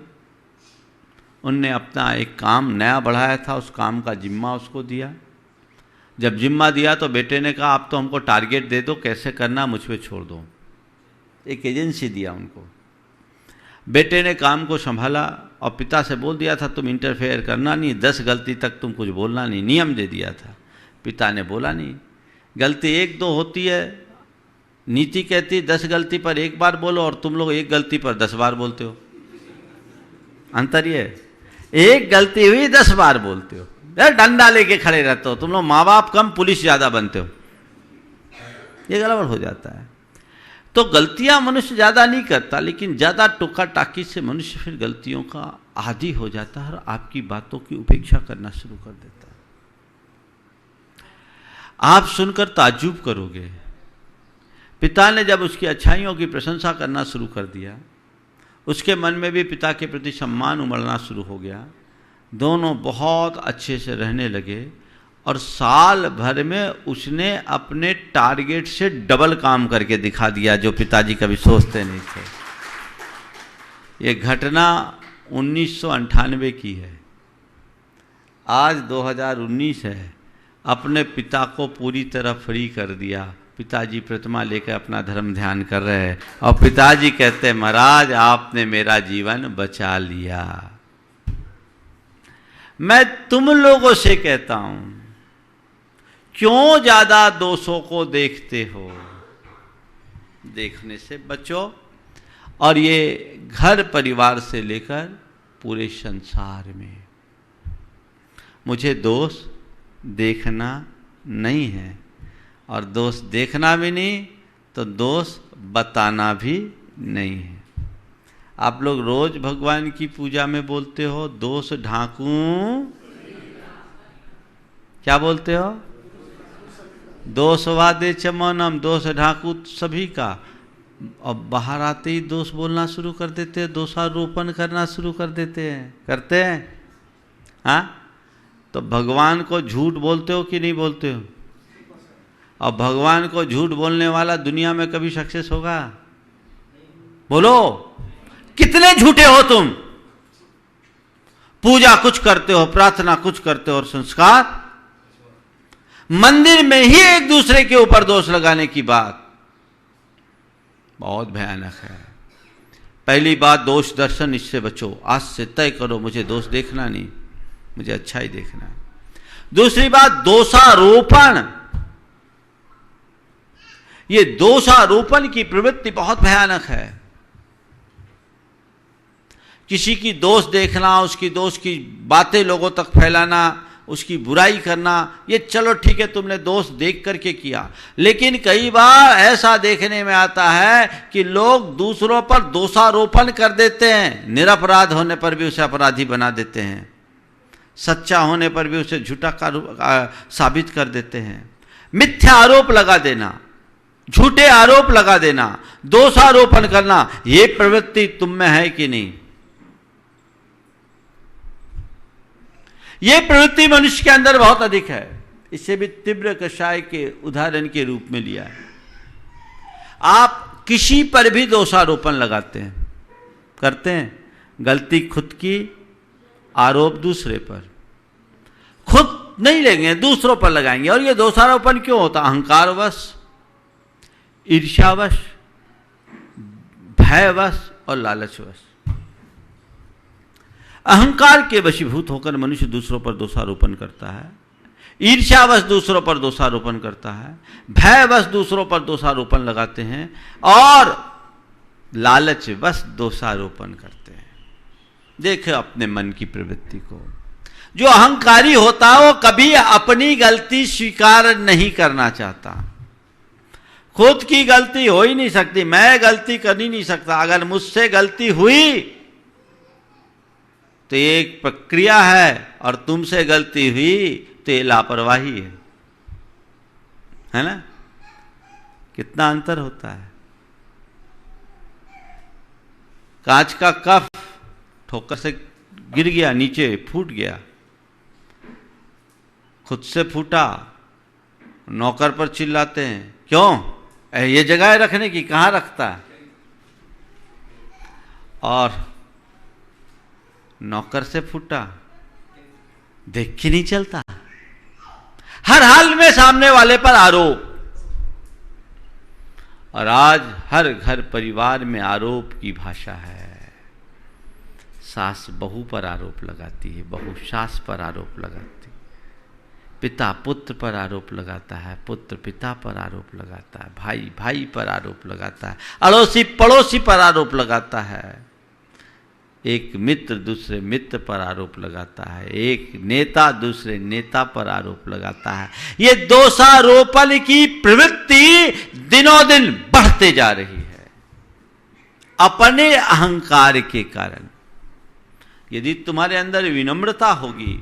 उनने अपना एक काम नया बढ़ाया था, उस काम का जिम्मा उसको दिया। जब जिम्मा दिया तो बेटे ने कहा आप तो हमको टारगेट दे दो, कैसे करना मुझ पे छोड़ दो। एक एजेंसी दिया उनको। बेटे ने काम को संभाला और पिता से बोल दिया था तुम इंटरफेयर करना नहीं, 10 गलती तक तुम कुछ बोलना नहीं, नियम दे दिया था। पिता ने बोला नहीं, गलती 1-2 होती है, नीति कहती 10 गलती पर 1 बार बोलो और तुम लोग 1 गलती पर 10 बार बोलते हो। अंतर ये, 1 गलती हुई 10 बार बोलते हो, डंडा लेके खड़े रहते हो, तुम लोग माँ बाप कम पुलिस ज़्यादा बनते हो, ये गड़बड़ हो जाता है। तो गलतियां मनुष्य ज़्यादा नहीं करता, लेकिन ज़्यादा टोका टाकी से मनुष्य फिर गलतियों का आदी हो जाता है और आपकी बातों की उपेक्षा करना शुरू कर देता है। आप सुनकर ताज्जुब करोगे, पिता ने जब उसकी अच्छाइयों की प्रशंसा करना शुरू कर दिया, उसके मन में भी पिता के प्रति सम्मान उमड़ना शुरू हो गया। दोनों बहुत अच्छे से रहने लगे और साल भर में उसने अपने टारगेट से डबल काम करके दिखा दिया, जो पिताजी कभी सोचते नहीं थे। ये घटना 1998 की है, आज 2019 है। अपने पिता को पूरी तरह फ्री कर दिया। पिताजी प्रतिमा लेकर अपना धर्म ध्यान कर रहे हैं और पिताजी कहते हैं महाराज आपने मेरा जीवन बचा लिया। मैं तुम लोगों से कहता हूं, क्यों ज्यादा दोषों को देखते हो? देखने से बचो। और ये घर परिवार से लेकर पूरे संसार में मुझे दोष देखना नहीं है, और दोष देखना भी नहीं तो दोष बताना भी नहीं है। आप लोग रोज भगवान की पूजा में बोलते हो, दोष ढांकूं, क्या बोलते हो? दोष वादे च मौनम, दोष ढांकू सभी का। अब बाहर आते ही दोष बोलना शुरू कर देते हैं, दोषारोपण करना शुरू कर देते हैं, करते हैं। हाँ, तो भगवान को झूठ बोलते हो कि नहीं बोलते हो? और भगवान को झूठ बोलने वाला दुनिया में कभी सक्सेस होगा? बोलो, कितने झूठे हो तुम? पूजा कुछ करते हो, प्रार्थना कुछ करते हो, और संस्कार मंदिर में ही एक दूसरे के ऊपर दोष लगाने की बात बहुत भयानक है। पहली बात, दोष दर्शन, इससे बचो। आज से तय करो मुझे दोष देखना नहीं, मुझे अच्छा ही देखना है। दूसरी बात, दोषारोपण। ये दोषारोपण की प्रवृत्ति बहुत भयानक है। किसी की दोष देखना, उसकी दोष की बातें लोगों तक फैलाना, उसकी बुराई करना, ये चलो ठीक है, तुमने दोष देख करके किया। लेकिन कई बार ऐसा देखने में आता है कि लोग दूसरों पर दोषारोपण कर देते हैं। निरपराध होने पर भी उसे अपराधी बना देते हैं, सच्चा होने पर भी उसे झूठा साबित कर देते हैं। मिथ्या आरोप लगा देना, झूठे आरोप लगा देना, दोषारोपण करना, ये प्रवृत्ति तुम में है कि नहीं? ये प्रवृत्ति मनुष्य के अंदर बहुत अधिक है। इसे भी तीव्र कषाय के उदाहरण के रूप में लिया है। आप किसी पर भी दोषारोपण लगाते हैं, करते हैं। गलती खुद की, आरोप दूसरे पर। खुद नहीं लेंगे, दूसरों पर लगाएंगे। और ये दोषारोपण क्यों होता? अहंकारवश, ईर्ष्यावश, भयवश और लालचवश। अहंकार के वशीभूत होकर मनुष्य दूसरों पर दोषारोपण करता है, ईर्ष्यावश दूसरों पर दोषारोपण करता है, भयवश दूसरों पर दोषारोपण लगाते हैं, और लालचवश दोषारोपण करते हैं। देखो अपने मन की प्रवृत्ति को। जो अहंकारी होता है वो कभी अपनी गलती स्वीकार नहीं करना चाहता। खुद की गलती हो ही नहीं सकती, मैं गलती कर ही नहीं सकता। अगर मुझसे गलती हुई तो ये एक प्रक्रिया है, और तुमसे गलती हुई तो ये लापरवाही है ना? कितना अंतर होता है। कांच का कप ठोकर से गिर गया, नीचे फूट गया, खुद से फूटा, नौकर पर चिल्लाते हैं, क्यों ये जगह रखने की, कहां रखता है? और नौकर से फूटा, देख के नहीं चलता। हर हाल में सामने वाले पर आरोप। और आज हर घर परिवार में आरोप की भाषा है। सास बहू पर आरोप लगाती है, बहू सास पर आरोप लगाती है, पिता पुत्र पर आरोप लगाता है, पुत्र पिता पर आरोप लगाता है, भाई भाई पर आरोप लगाता है, अड़ोसी पड़ोसी पर आरोप लगाता है, एक मित्र दूसरे मित्र पर आरोप लगाता है, एक नेता दूसरे नेता पर आरोप लगाता है। ये दोषारोपण की प्रवृत्ति दिनों दिन बढ़ते जा रही है अपने अहंकार के कारण। यदि तुम्हारे अंदर विनम्रता होगी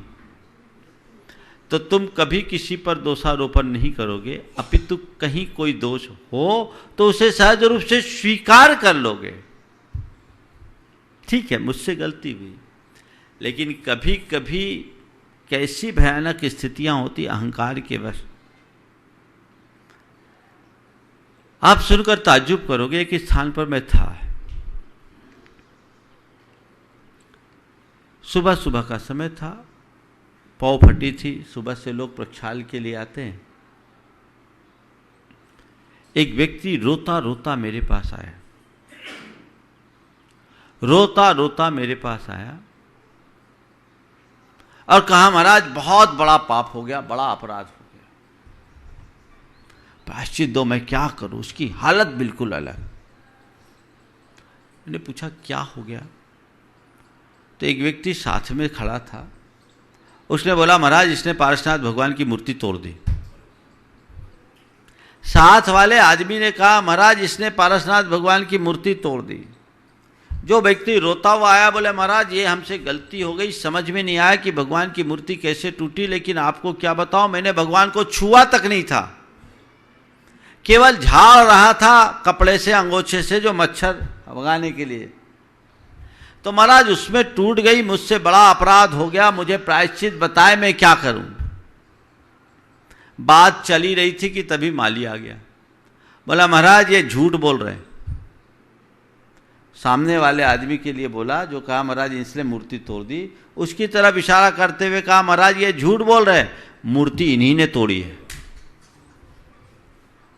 तो तुम कभी किसी पर दोषारोपण नहीं करोगे, अपितु कहीं कोई दोष हो तो उसे सहज रूप से स्वीकार कर लोगे। ठीक है, मुझसे गलती हुई, लेकिन कभी कभी कैसी भयानक स्थितियां होती अहंकार के वश। आप सुनकर ताज्जुब करोगे। एक स्थान पर मैं था, सुबह सुबह का समय था, पौ फटी थी, सुबह से लोग प्रक्षाल के लिए आते हैं। एक व्यक्ति रोता रोता मेरे पास आया, रोता रोता मेरे पास आया और कहा, महाराज बहुत बड़ा पाप हो गया, बड़ा अपराध हो गया। प्रायश्चित दो, मैं क्या करूं? उसकी हालत बिल्कुल अलग। मैंने पूछा क्या हो गया? तो एक व्यक्ति साथ में खड़ा था, उसने बोला महाराज इसने पारसनाथ भगवान की मूर्ति तोड़ दी। साथ वाले आदमी ने कहा महाराज इसने पारसनाथ भगवान की मूर्ति तोड़ दी। जो व्यक्ति रोता हुआ आया बोले महाराज ये हमसे गलती हो गई, समझ में नहीं आया कि भगवान की मूर्ति कैसे टूटी, लेकिन आपको क्या बताऊं मैंने भगवान को छुआ तक नहीं था, केवल झाड़ रहा था कपड़े से, अंगोछे से, जो मच्छर भगाने के लिए। तो महाराज उसमें टूट गई, मुझसे बड़ा अपराध हो गया, मुझे प्रायश्चित बताए मैं क्या करूं। बात चली रही थी कि तभी माली आ गया, बोला महाराज ये झूठ बोल रहे हैं। सामने वाले आदमी के लिए बोला जो कहा महाराज इसने मूर्ति तोड़ दी, उसकी तरफ इशारा करते हुए कहा महाराज ये झूठ बोल रहे हैं, मूर्ति इन्हीं ने तोड़ी है।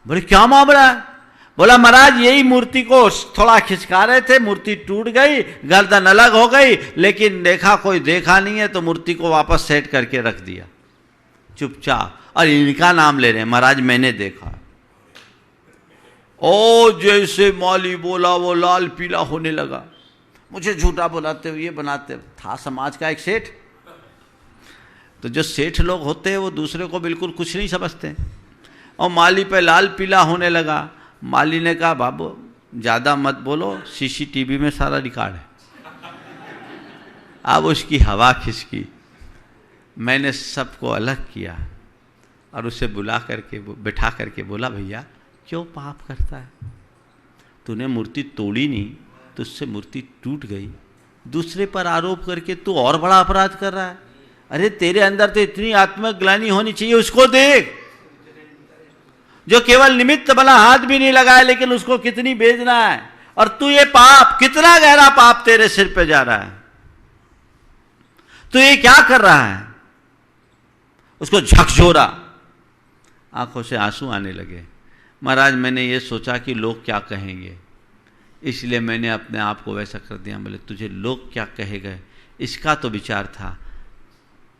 बोले क्या मामला है? बोला महाराज यही मूर्ति को थोड़ा खिसका रहे थे, मूर्ति टूट गई, गर्दन अलग हो गई, लेकिन देखा कोई देखा नहीं है तो मूर्ति को वापस सेट करके रख दिया चुपचाप, और इनका नाम ले रहे हैं महाराज मैंने देखा। ओ जैसे माली बोला वो लाल पीला होने लगा, मुझे झूठा बुलाते हुए बनाते। था समाज का एक सेठ, तो जो सेठ लोग होते हैं वो दूसरे को बिल्कुल कुछ नहीं समझते, और माली पे लाल पीला होने लगा। माली ने कहा बाबू ज़्यादा मत बोलो, सीसीटीवी में सारा रिकॉर्ड है। अब उसकी हवा खिसकी, मैंने सबको अलग किया और उसे बुला करके बैठा करके बोला भैया क्यों पाप करता है? तूने मूर्ति तोड़ी नहीं, तुझसे मूर्ति टूट गई, दूसरे पर आरोप करके तू और बड़ा अपराध कर रहा है। अरे तेरे अंदर तो इतनी आत्मग्लानि होनी चाहिए, उसको देख जो केवल निमित्त बना, हाथ भी नहीं लगाया लेकिन उसको कितनी बेचना है। और तू ये पाप, कितना गहरा पाप तेरे सिर पे जा रहा है, तू ये क्या कर रहा है? उसको झकझोरा, आंखों से आंसू आने लगे। महाराज मैंने ये सोचा कि लोग क्या कहेंगे, इसलिए मैंने अपने आप को वैसा कर दिया। बोले तुझे लोग क्या कहेंगे इसका तो विचार था,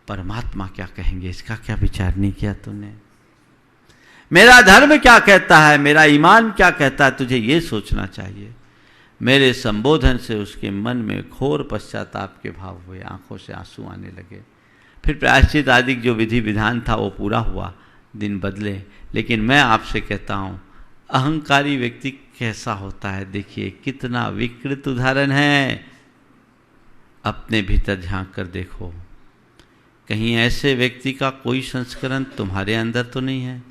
परमात्मा क्या कहेंगे इसका क्या विचार नहीं किया तूने? मेरा धर्म क्या कहता है, मेरा ईमान क्या कहता है, तुझे ये सोचना चाहिए। मेरे संबोधन से उसके मन में घोर पश्चाताप के भाव हुए, आंखों से आंसू आने लगे। फिर प्रायश्चित आदि जो विधि विधान था वो पूरा हुआ, दिन बदले। लेकिन मैं आपसे कहता हूँ अहंकारी व्यक्ति कैसा होता है, देखिए कितना विकृत उदाहरण है। अपने भीतर झांक कर देखो, कहीं ऐसे व्यक्ति का कोई संस्करण तुम्हारे अंदर तो नहीं है?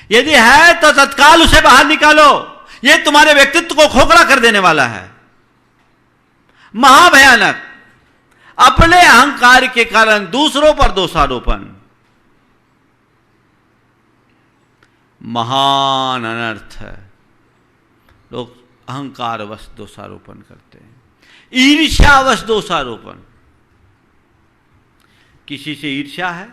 यदि है तो तत्काल उसे बाहर निकालो, यह तुम्हारे व्यक्तित्व को खोखला कर देने वाला है। महाभयानक, अपने अहंकार के कारण दूसरों पर दोषारोपण महान अनर्थ है। लोग अहंकारवश दोषारोपण करते हैं, ईर्ष्यावश दोषारोपण। किसी से ईर्ष्या है,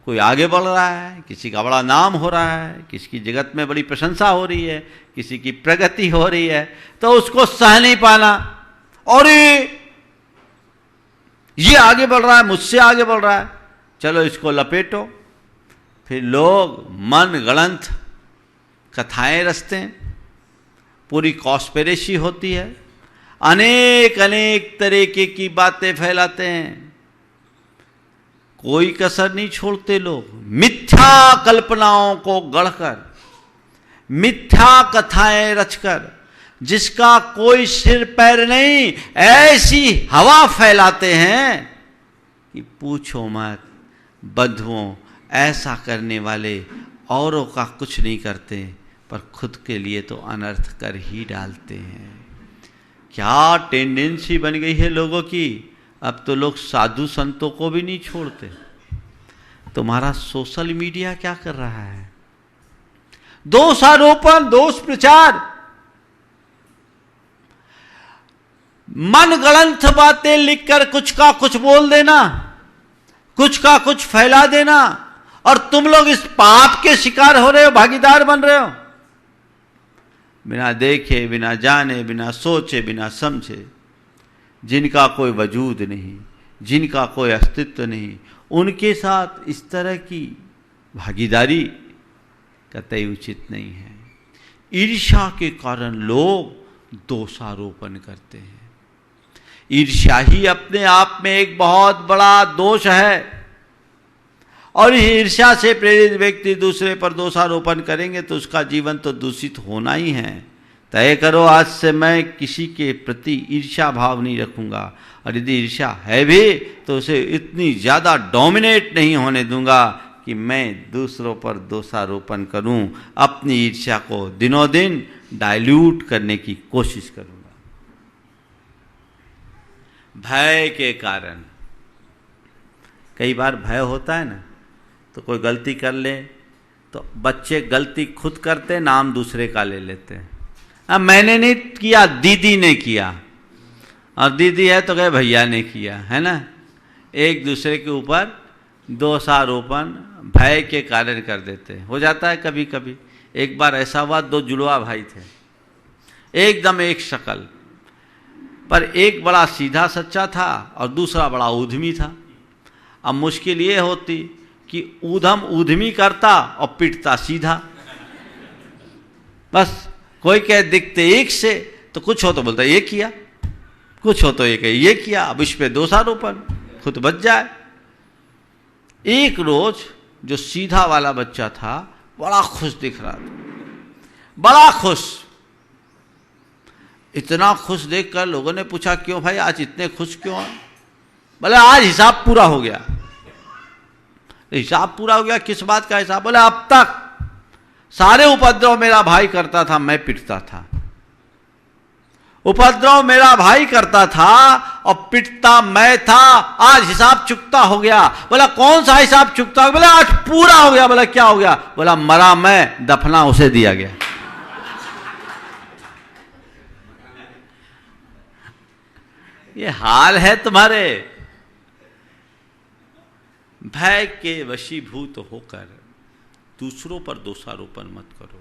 कोई आगे बढ़ रहा है, किसी का बड़ा नाम हो रहा है, किसी की जगत में बड़ी प्रशंसा हो रही है, किसी की प्रगति हो रही है, तो उसको सह नहीं पाना, और ये आगे बढ़ रहा है, मुझसे आगे बढ़ रहा है, चलो इसको लपेटो। फिर लोग मन गढ़ंत कथाएं रचते हैं, पूरी कॉन्स्पिरेसी होती है, अनेक अनेक तरीके की बातें फैलाते हैं, कोई कसर नहीं छोड़ते लोग। मिथ्या कल्पनाओं को गढ़कर, मिथ्या कथाएं रचकर, जिसका कोई सिर पैर नहीं, ऐसी हवा फैलाते हैं कि पूछो मत। बंधुओं, ऐसा करने वाले औरों का कुछ नहीं करते, पर खुद के लिए तो अनर्थ कर ही डालते हैं। क्या टेंडेंसी बन गई है लोगों की, अब तो लोग साधु संतों को भी नहीं छोड़ते। तुम्हारा सोशल मीडिया क्या कर रहा है? दोषारोपण, दोष प्रचार, मनगढ़ंत बातें लिखकर कुछ का कुछ बोल देना, कुछ का कुछ फैला देना, और तुम लोग इस पाप के शिकार हो रहे हो, भागीदार बन रहे हो। बिना देखे, बिना जाने, बिना सोचे, बिना समझे, जिनका कोई वजूद नहीं, जिनका कोई अस्तित्व नहीं, उनके साथ इस तरह की भागीदारी कतई उचित नहीं है। ईर्ष्या के कारण लोग दोषारोपण करते हैं। ईर्ष्या ही अपने आप में एक बहुत बड़ा दोष है, और ईर्ष्या से प्रेरित व्यक्ति दूसरे पर दोषारोपण करेंगे तो उसका जीवन तो दूषित होना ही है। तय करो आज से मैं किसी के प्रति ईर्ष्या भाव नहीं रखूंगा, और यदि ईर्ष्या है भी तो उसे इतनी ज़्यादा डोमिनेट नहीं होने दूंगा कि मैं दूसरों पर दोषारोपण करूं। अपनी ईर्ष्या को दिनों दिन डाइल्यूट करने की कोशिश करूंगा। भय के कारण, कई बार भय होता है ना, तो कोई गलती कर ले तो बच्चे गलती खुद करते, नाम दूसरे का ले लेते हैं। अब मैंने नहीं किया, दीदी ने किया, और दीदी है तो कहे भैया ने किया, है ना। एक दूसरे के ऊपर दोषारोपण भय के कारण कर देते हैं। हो जाता है कभी कभी। एक बार ऐसा हुआ, दो जुड़वा भाई थे, एकदम एक शक्ल, पर एक बड़ा सीधा सच्चा था और दूसरा बड़ा उद्यमी था। अब मुश्किल ये होती कि ऊधम उद्यमी करता और पिटता सीधा। बस कोई कहे दिखते एक से, तो कुछ हो तो बोलता ये किया, कुछ हो तो ये कहे ये किया। अब इस पे दोषारोपण, खुद बच जाए। एक रोज जो सीधा वाला बच्चा था बड़ा खुश दिख रहा था, बड़ा खुश। इतना खुश देखकर लोगों ने पूछा क्यों भाई आज इतने खुश क्यों हैं? बोले आज हिसाब पूरा हो गया। हिसाब पूरा हो गया? किस बात का हिसाब? बोले अब तक सारे उपद्रव मेरा भाई करता था, मैं पिटता था। उपद्रव मेरा भाई करता था और पिटता मैं था, आज हिसाब चुकता हो गया। बोला कौन सा हिसाब चुकता हो गया? बोला आज पूरा हो गया। बोला क्या हो गया? बोला मरा मैं, दफना उसे दिया गया। ये हाल है तुम्हारे। भय के वशीभूत होकर दूसरों पर दोषारोपण मत करो,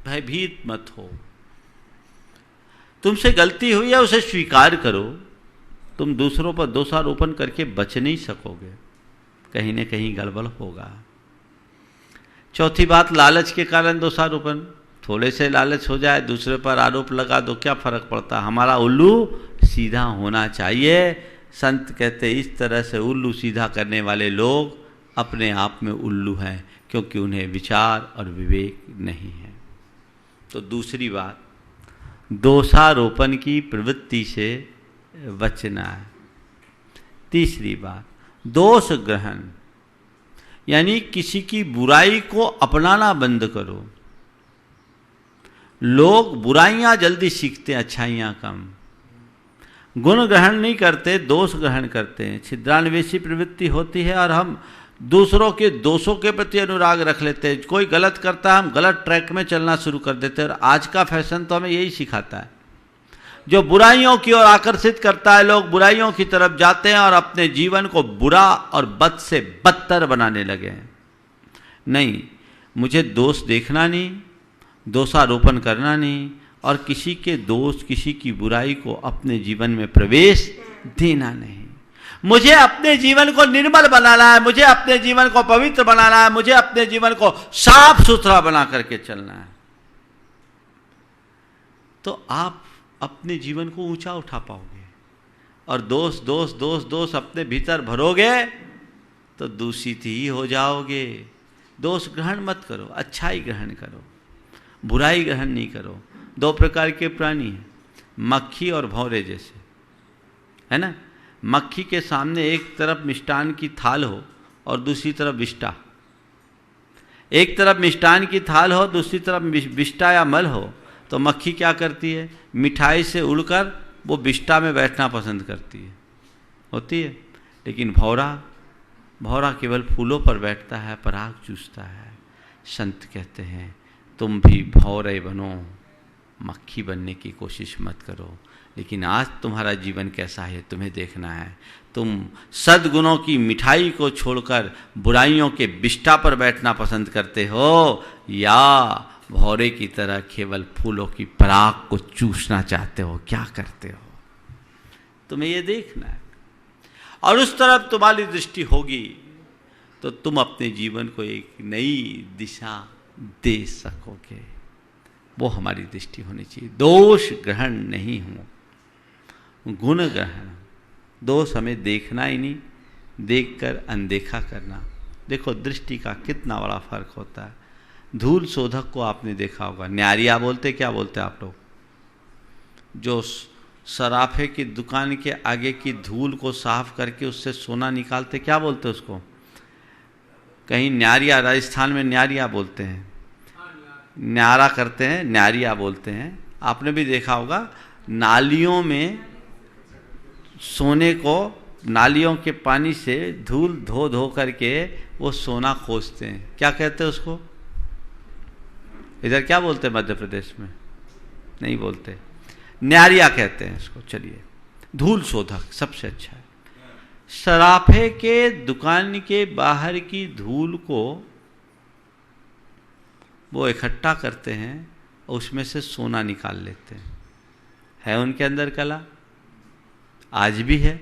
भयभीत मत हो। तुमसे गलती हुई है उसे स्वीकार करो। तुम दूसरों पर दोषारोपण करके बच नहीं सकोगे, कहीं न कहीं गड़बड़ होगा। चौथी बात, लालच के कारण दोषारोपण। थोड़े से लालच हो जाए, दूसरे पर आरोप लगा दो, क्या फर्क पड़ता? हमारा उल्लू सीधा होना चाहिए। संत कहते इस तरह से उल्लू सीधा करने वाले लोग अपने आप में उल्लू हैं, क्योंकि उन्हें विचार और विवेक नहीं है। तो दूसरी बात, दोषारोपण की प्रवृत्ति से बचना है। तीसरी बात, दोष ग्रहण, यानी किसी की बुराई को अपनाना बंद करो। लोग बुराइयां जल्दी सीखते, अच्छाइयां कम। गुण ग्रहण नहीं करते, दोष ग्रहण करते हैं। छिद्रान्वेषी प्रवृत्ति होती है और हम दूसरों के दोषों के प्रति अनुराग रख लेते हैं। कोई गलत करता है, हम गलत ट्रैक में चलना शुरू कर देते हैं। और आज का फैशन तो हमें यही सिखाता है, जो बुराइयों की ओर आकर्षित करता है। लोग बुराइयों की तरफ जाते हैं और अपने जीवन को बुरा और बद से बदतर बनाने लगे हैं। नहीं, मुझे दोष देखना नहीं, दोषारोपण करना नहीं, और किसी के दोष, किसी की बुराई को अपने जीवन में प्रवेश देना नहीं। मुझे अपने जीवन को निर्मल बनाना है, मुझे अपने जीवन को पवित्र बनाना है, मुझे अपने जीवन को साफ सुथरा बना करके चलना है। तो आप अपने जीवन को ऊंचा उठा पाओगे। और दोष दोष दोष दोष अपने भीतर भरोगे तो दूषित ही हो जाओगे। दोष ग्रहण मत करो, अच्छाई ग्रहण करो, बुराई ग्रहण नहीं करो। दो प्रकार के प्राणी हैं, मक्खी और भौरे जैसे, है ना। मक्खी के सामने एक तरफ मिष्टान की थाल हो और दूसरी तरफ विष्टा। एक तरफ मिष्टान की थाल हो, दूसरी तरफ विष्टा या मल हो, तो मक्खी क्या करती है? मिठाई से उड़कर वो विष्टा में बैठना पसंद करती है, होती है। लेकिन भौरा केवल फूलों पर बैठता है, पराग चूसता है। संत कहते हैं तुम भी भौरे बनो, मक्खी बनने की कोशिश मत करो। लेकिन आज तुम्हारा जीवन कैसा है तुम्हें देखना है। तुम सद्गुणों की मिठाई को छोड़कर बुराइयों के बिष्टा पर बैठना पसंद करते हो, या भौरे की तरह केवल फूलों की पराग को चूसना चाहते हो? क्या करते हो? तुम्हें ये देखना है। और उस तरफ तुम्हारी दृष्टि होगी तो तुम अपने जीवन को एक नई दिशा दे सकोगे। वो हमारी दृष्टि होनी चाहिए। दोष ग्रहण नहीं हो, गुण ग्रहण। दोष हमें देखना ही नहीं, देखकर अनदेखा करना। देखो दृष्टि का कितना बड़ा फर्क होता है। धूल शोधक को आपने देखा होगा, न्यारिया बोलते, क्या बोलते आप लोग? जो सराफे की दुकान के आगे की धूल को साफ करके उससे सोना निकालते, क्या बोलते उसको? कहीं न्यारिया, राजस्थान में न्यारिया बोलते हैं, न्यारा करते हैं, न्यारिया बोलते हैं। आपने भी देखा होगा नालियों में सोने को, नालियों के पानी से धूल धो धो करके वो सोना खोजते हैं। क्या कहते हैं उसको? इधर क्या बोलते हैं मध्य प्रदेश में? नहीं बोलते, न्यारिया कहते हैं इसको। चलिए, धूल शोधक सबसे अच्छा है। सराफे के दुकान के बाहर की धूल को वो इकट्ठा करते हैं और उसमें से सोना निकाल लेते हैं। है उनके अंदर कला, आज भी है।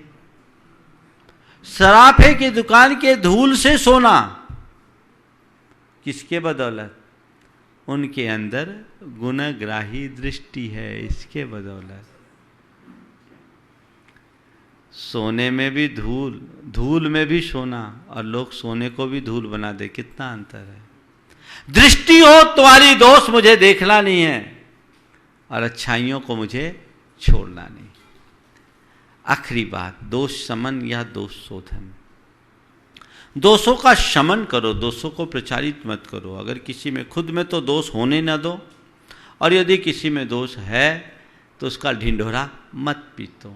सराफे की दुकान के धूल से सोना, किसके बदौलत? उनके अंदर गुणग्राही दृष्टि है, इसके बदौलत। सोने में भी धूल, धूल में भी सोना, और लोग सोने को भी धूल बना दे। कितना अंतर है। दृष्टि हो तुम्हारी, दोष मुझे देखना नहीं है और अच्छाइयों को मुझे छोड़ना नहीं। आखिरी बात, दोष शमन या दोष शोधन। दोषों का शमन करो, दोषों को प्रचारित मत करो। अगर किसी में, खुद में तो दोष होने न दो, और यदि किसी में दोष है तो उसका ढिंढोरा मत पीतो।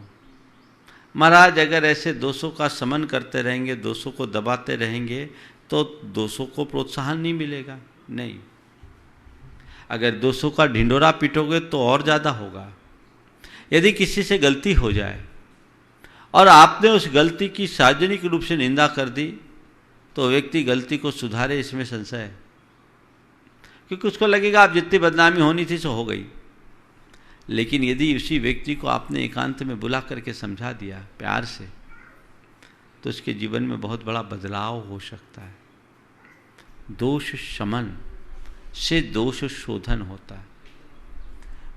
महाराज अगर ऐसे दोषों का शमन करते रहेंगे, दोषों को दबाते रहेंगे, तो दोषों को प्रोत्साहन नहीं मिलेगा। नहीं, अगर दोषों का ढिंढोरा पीटोगे तो और ज़्यादा होगा। यदि किसी से गलती हो जाए और आपने उस गलती की सार्वजनिक रूप से निंदा कर दी, तो व्यक्ति गलती को सुधारे इसमें संशय है, क्योंकि उसको लगेगा आप जितनी बदनामी होनी थी सो हो गई। लेकिन यदि उसी व्यक्ति को आपने एकांत में बुला करके समझा दिया प्यार से, तो उसके जीवन में बहुत बड़ा बदलाव हो सकता है। दोष शमन से दोष शोधन होता है।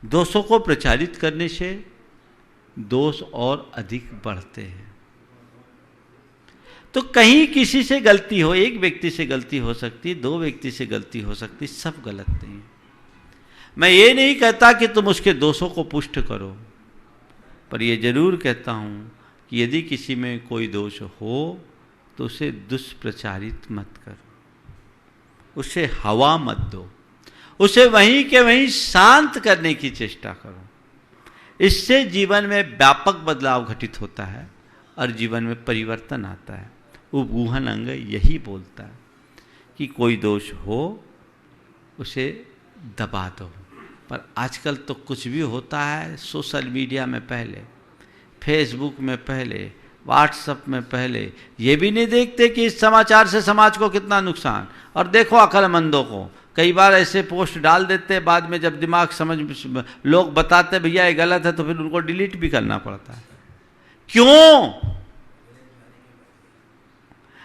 दोषों को प्रचारित करने से दोष और अधिक बढ़ते हैं। तो कहीं किसी से गलती हो, एक व्यक्ति से गलती हो सकती, दो व्यक्ति से गलती हो सकती, सब गलत नहीं है। मैं ये नहीं कहता कि तुम उसके दोषों को पुष्ट करो, पर यह जरूर कहता हूं कि यदि किसी में कोई दोष हो तो उसे दुष्प्रचारित मत करो, उसे हवा मत दो, उसे वहीं के वहीं शांत करने की चेष्टा करो। इससे जीवन में व्यापक बदलाव घटित होता है और जीवन में परिवर्तन आता है। उपगूहन अंग यही बोलता है कि कोई दोष हो उसे दबा दो। पर आजकल तो कुछ भी होता है, सोशल मीडिया में पहले, फेसबुक में पहले, व्हाट्सएप में पहले, ये भी नहीं देखते कि इस समाचार से समाज को कितना नुकसान। और देखो अक्लमंदों को, कई बार ऐसे पोस्ट डाल देते, बाद में जब दिमाग समझ लोग बताते भैया ये गलत है, तो फिर उनको डिलीट भी करना पड़ता है। क्यों?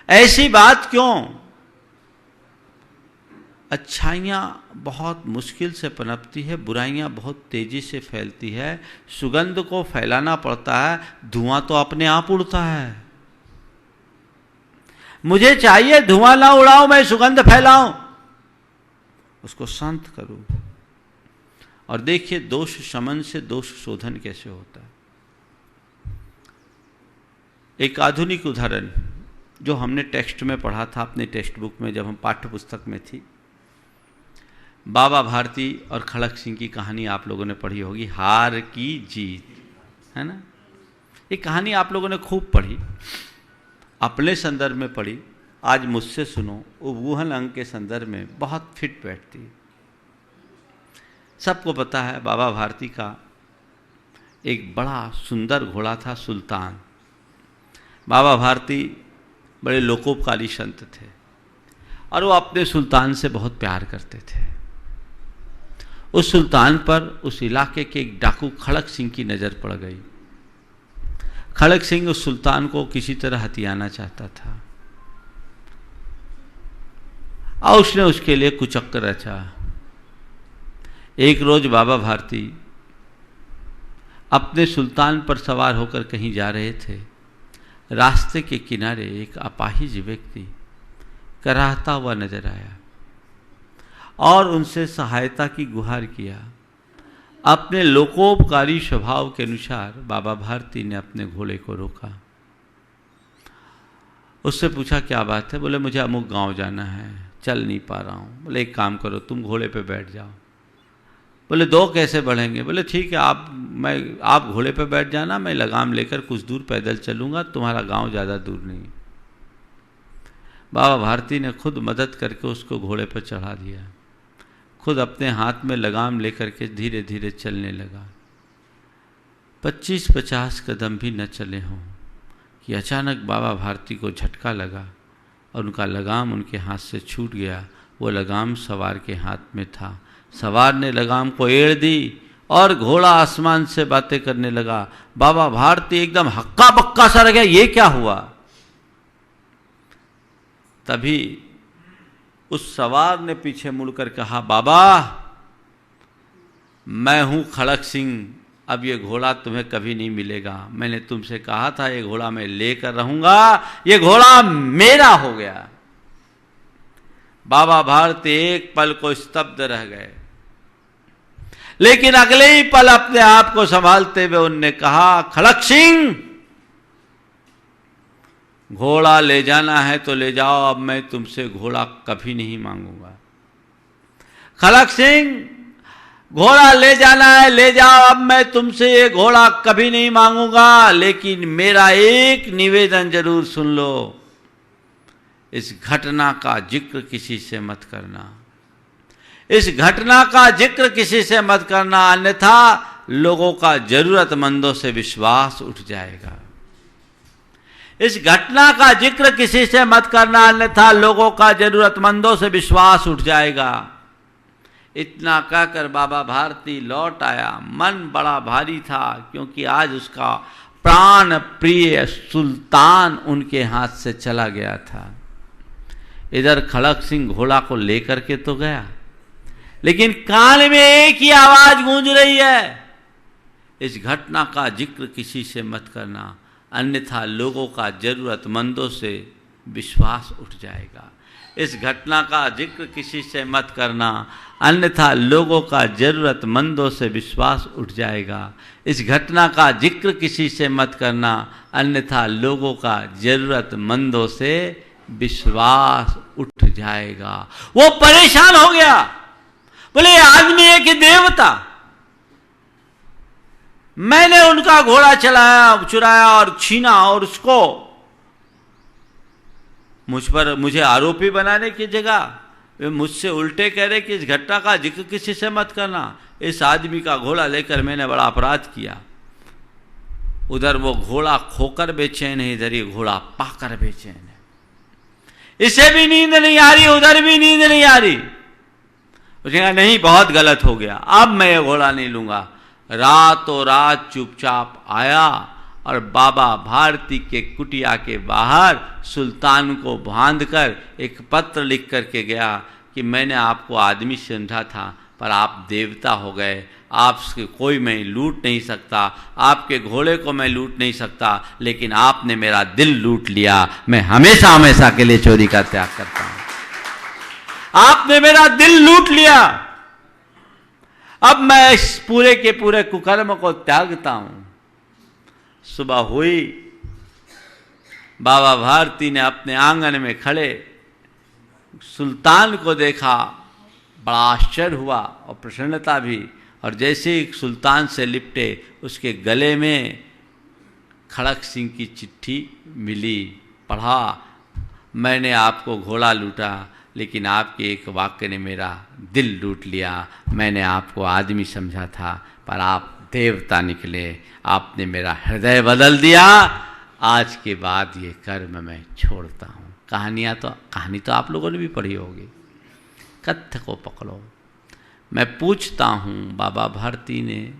ऐसी बात क्यों? अच्छाइयाँ बहुत मुश्किल से पनपती है, बुराइयाँ बहुत तेजी से फैलती है। सुगंध को फैलाना पड़ता है, धुआं तो अपने आप उड़ता है। मुझे चाहिए धुआं ना उड़ाऊं, मैं सुगंध फैलाऊं, उसको शांत करूं। और देखिए दोष शमन से दोष शोधन कैसे होता है। एक आधुनिक उदाहरण जो हमने टेक्स्ट में पढ़ा था, अपने टेक्स्ट बुक में, जब हम पाठ्य पुस्तक में थी, बाबा भारती और खड़क सिंह की कहानी आप लोगों ने पढ़ी होगी, हार की जीत, है ना। ये कहानी आप लोगों ने खूब पढ़ी, अपने संदर्भ में पढ़ी। आज मुझसे सुनो, उपगूहन अंग के संदर्भ में बहुत फिट बैठती है। सबको पता है बाबा भारती का एक बड़ा सुंदर घोड़ा था सुल्तान। बाबा भारती बड़े लोकोपकारी संत थे और वो अपने सुल्तान से बहुत प्यार करते थे। उस सुल्तान पर उस इलाके के एक डाकू खड़क सिंह की नज़र पड़ गई। खड़क सिंह उस सुल्तान को किसी तरह हथियाना चाहता था। और उसने उसके लिए कुचक्कर रचा। एक रोज बाबा भारती अपने सुल्तान पर सवार होकर कहीं जा रहे थे। रास्ते के किनारे एक अपाहिज व्यक्ति कराहता हुआ नजर आया और उनसे सहायता की गुहार किया। अपने लोकोपकारी स्वभाव के अनुसार बाबा भारती ने अपने घोड़े को रोका। उससे पूछा क्या बात है? बोले मुझे अमुक गांव जाना है, चल नहीं पा रहा हूँ। बोले एक काम करो, तुम घोड़े पे बैठ जाओ। बोले दो कैसे बढ़ेंगे? बोले ठीक है, आप घोड़े पे बैठ जाना, मैं लगाम लेकर कुछ दूर पैदल चलूँगा, तुम्हारा गांव ज़्यादा दूर नहीं। बाबा भारती ने खुद मदद करके उसको घोड़े पर चढ़ा दिया, खुद अपने हाथ में लगाम लेकर के धीरे धीरे चलने लगा। 25-50 कदम भी न चले हों कि अचानक बाबा भारती को झटका लगा और उनका लगाम उनके हाथ से छूट गया। वो लगाम सवार के हाथ में था। सवार ने लगाम को एड़ दी और घोड़ा आसमान से बातें करने लगा। बाबा भारती एकदम हक्का बक्का सा रह गया, ये क्या हुआ? तभी उस सवार ने पीछे मुड़कर कहा, बाबा मैं हूं खड़क सिंह, अब ये घोड़ा तुम्हें कभी नहीं मिलेगा। मैंने तुमसे कहा था ये घोड़ा मैं लेकर रहूंगा, ये घोड़ा मेरा हो गया। बाबा भारती एक पल को स्तब्ध रह गए, लेकिन अगले ही पल अपने आप को संभालते हुए उनने कहा, खड़क सिंह घोड़ा ले जाना है तो ले जाओ, अब मैं तुमसे घोड़ा कभी नहीं मांगूंगा। खड़क सिंह घोड़ा ले जाना है ले जाओ, अब मैं तुमसे ये घोड़ा कभी नहीं मांगूंगा, लेकिन मेरा एक निवेदन जरूर सुन लो, इस घटना का जिक्र किसी से मत करना, इस घटना का जिक्र किसी से मत करना, अन्यथा लोगों का जरूरतमंदों से विश्वास उठ जाएगा। इस घटना का जिक्र किसी से मत करना, अन्यथा लोगों का जरूरतमंदों से विश्वास उठ जाएगा। इतना कहकर बाबा भारती लौट आया। मन बड़ा भारी था, क्योंकि आज उसका प्राण प्रिय सुल्तान उनके हाथ से चला गया था। इधर खड़क सिंह घोड़ा को लेकर के तो गया, लेकिन कान में एक ही आवाज गूंज रही है, इस घटना का जिक्र किसी से मत करना, अन्यथा लोगों का जरूरतमंदों से विश्वास उठ जाएगा। इस घटना का जिक्र किसी से मत करना, अन्यथा लोगों का जरूरतमंदों से विश्वास उठ जाएगा। इस घटना का जिक्र किसी से मत करना, अन्यथा लोगों का जरूरतमंदों से विश्वास उठ जाएगा। वो परेशान हो गया, बोले ये आदमी है कि देवता? मैंने उनका घोड़ा चुराया और छीना, और उसको मुझे आरोपी बनाने की जगह वे मुझसे उल्टे कह रहे कि इस घटना का जिक्र किसी से मत करना। इस आदमी का घोड़ा लेकर मैंने बड़ा अपराध किया। उधर वो घोड़ा खोकर बेचैन है, इधर ये घोड़ा पाकर बेचैन है। इसे भी नींद नहीं आ रही, उधर भी नींद नहीं आ रही। उसने नहीं, बहुत गलत हो गया, अब मैं ये घोड़ा नहीं लूंगा। रातों रात चुपचाप आया और बाबा भारती के कुटिया के बाहर सुल्तान को बांधकर एक पत्र लिख करके गया कि मैंने आपको आदमी समझा था, पर आप देवता हो गए, आपसे कोई मैं लूट नहीं सकता, आपके घोड़े को मैं लूट नहीं सकता, लेकिन आपने मेरा दिल लूट लिया। मैं हमेशा हमेशा के लिए चोरी का त्याग करता हूं। आपने मेरा दिल लूट लिया, अब मैं इस पूरे के पूरे कुकर्म को त्यागता हूं। सुबह हुई, बाबा भारती ने अपने आंगन में खड़े सुल्तान को देखा, बड़ा आश्चर्य हुआ और प्रसन्नता भी। और जैसे ही सुल्तान से लिपटे, उसके गले में खड़क सिंह की चिट्ठी मिली। पढ़ा, मैंने आपको घोड़ा लूटा, लेकिन आपके एक वाक्य ने मेरा दिल लूट लिया। मैंने आपको आदमी समझा था, पर आप देवता निकले, आपने मेरा हृदय बदल दिया। आज के बाद ये कर्म मैं छोड़ता हूँ। कहानी तो आप लोगों ने भी पढ़ी होगी। कथ्य को पकड़ो। मैं पूछता हूँ, बाबा भारती ने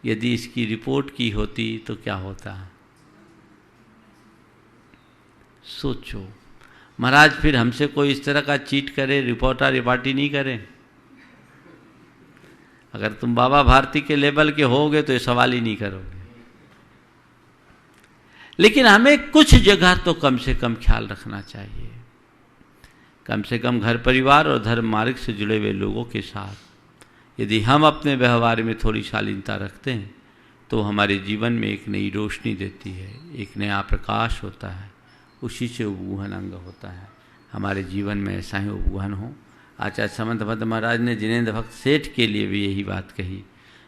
यदि इसकी रिपोर्ट की होती तो क्या होता? सोचो। महाराज फिर हमसे कोई इस तरह का चीट करे, रिपोर्टी नहीं करे। अगर तुम बाबा भारती के लेवल के होगे तो ये सवाल ही नहीं करोगे। लेकिन हमें कुछ जगह तो कम से कम ख्याल रखना चाहिए। कम से कम घर परिवार और धर्म मार्ग से जुड़े हुए लोगों के साथ यदि हम अपने व्यवहार में थोड़ी शालीनता रखते हैं तो हमारे जीवन में एक नई रोशनी देती है, एक नया प्रकाश होता है, उसी से उपगुहन अंग होता है। हमारे जीवन में ऐसा ही उपगुहन हो। आचार्य समंत भद्र महाराज ने जिनेंद्र भक्त सेठ के लिए भी यही बात कही,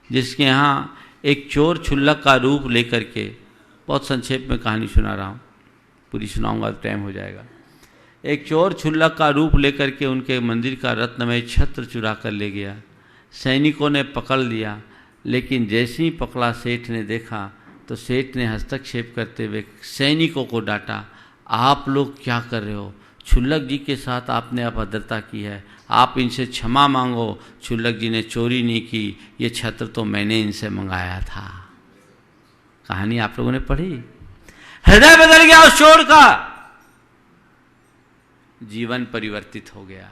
जिसके यहाँ एक चोर छुल्लक का रूप लेकर के, बहुत संक्षेप में कहानी सुना रहा हूँ, पूरी सुनाऊंगा तो टाइम हो जाएगा। एक चोर छुल्लक का रूप लेकर के उनके मंदिर का रत्नमय छत्र चुरा कर ले गया। सैनिकों ने पकड़ लिया, लेकिन जैसे ही पकड़ा सेठ ने देखा तो सेठ ने हस्तक्षेप करते हुए सैनिकों को डांटा, आप लोग क्या कर रहे हो? छुल्लक जी के साथ आपने अभद्रता की है, आप इनसे क्षमा मांगो। छुल्लक जी ने चोरी नहीं की, ये छत्र तो मैंने इनसे मंगाया था। कहानी आप लोगों ने पढ़ी। हृदय बदल गया उस चोर का, जीवन परिवर्तित हो गया।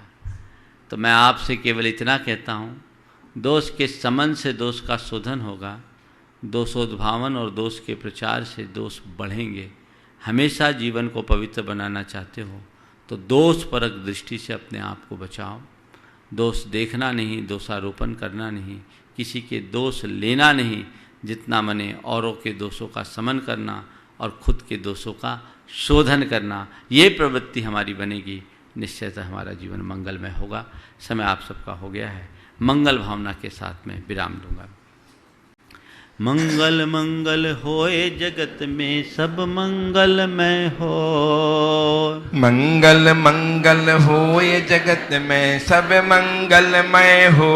तो मैं आपसे केवल इतना कहता हूँ, दोष के समन से दोष का शोधन होगा, दोषोद्भावन और दोष के प्रचार से दोष बढ़ेंगे। हमेशा जीवन को पवित्र बनाना चाहते हो तो दोष परक दृष्टि से अपने आप को बचाओ। दोष देखना नहीं, दोषारोपण करना नहीं, किसी के दोष लेना नहीं, जितना मने औरों के दोषों का समन करना और खुद के दोषों का शोधन करना, ये प्रवृत्ति हमारी बनेगी। निश्चयतः हमारा जीवन मंगलमय होगा। समय आप सबका हो गया है। मंगल भावना के साथ में विराम दूंगा। मंगल मंगल होए जगत में सब मंगलमय हो। मंगल मंगल होए जगत में सब मंगलमय हो।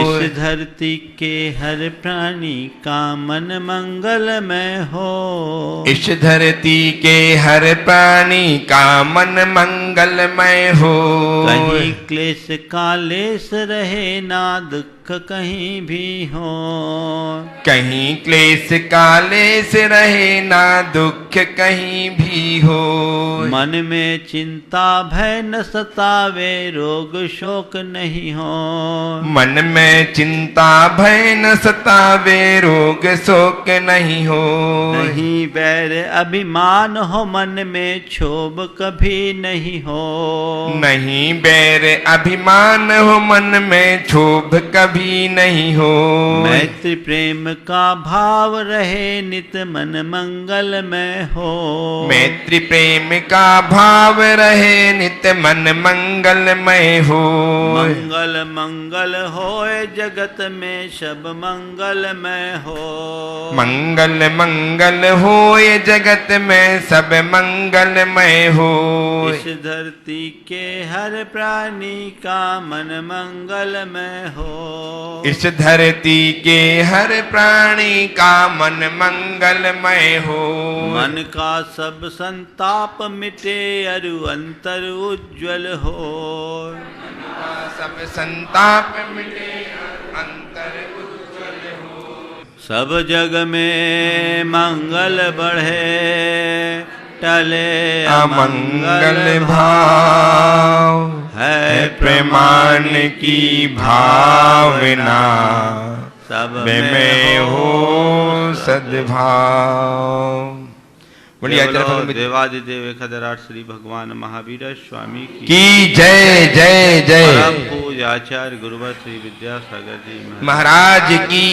इस धरती के हर प्राणी का मन मंगलमय हो। इस धरती के हर प्राणी का मन मंगलमय हो। कहीं क्लेश कालेश रहे ना दुख कहीं भी हो। कहीं क्लेश कालेश रहे ना दुख कहीं भी हो। मन में चिंता भय न सतावे रोग शोक नहीं हो। मन में चिंता भय न सतावे रोग शोक नहीं हो। नहीं बैर अभिमान हो मन में क्षोभ कभी नहीं हो। नहीं बैर अभिमान हो मन में क्षोभ कभी नहीं हो। मैत्री प्रेम का भाव रहे नित मन मंगलमय हो। मैत्री प्रेम का भाव रहे नित मन मंगलमय हो। मंगल मंगल होए जगत में सब मंगलमय हो। मंगल मंगल होए जगत में सब मंगलमय हो। इस धरती के हर प्राणी का मन मंगलमय हो। इस धरती के हर प्राणी का मन मंगलमय हो। मन का सब संताप मिटे अरु अंतर उज्ज्वल हो। सब संताप मिटे अंतर उज्ज्वल हो। सब जग में मंगल बढ़े टले अमंगल भाव है प्रमाण की भावना सब में हो सद्भाव। बोलिए देवादिदेव खदराट श्री भगवान महावीर स्वामी की जय जय जय। परम पूज्य आचार्य गुरुवर श्री विद्यासागर जी महाराज की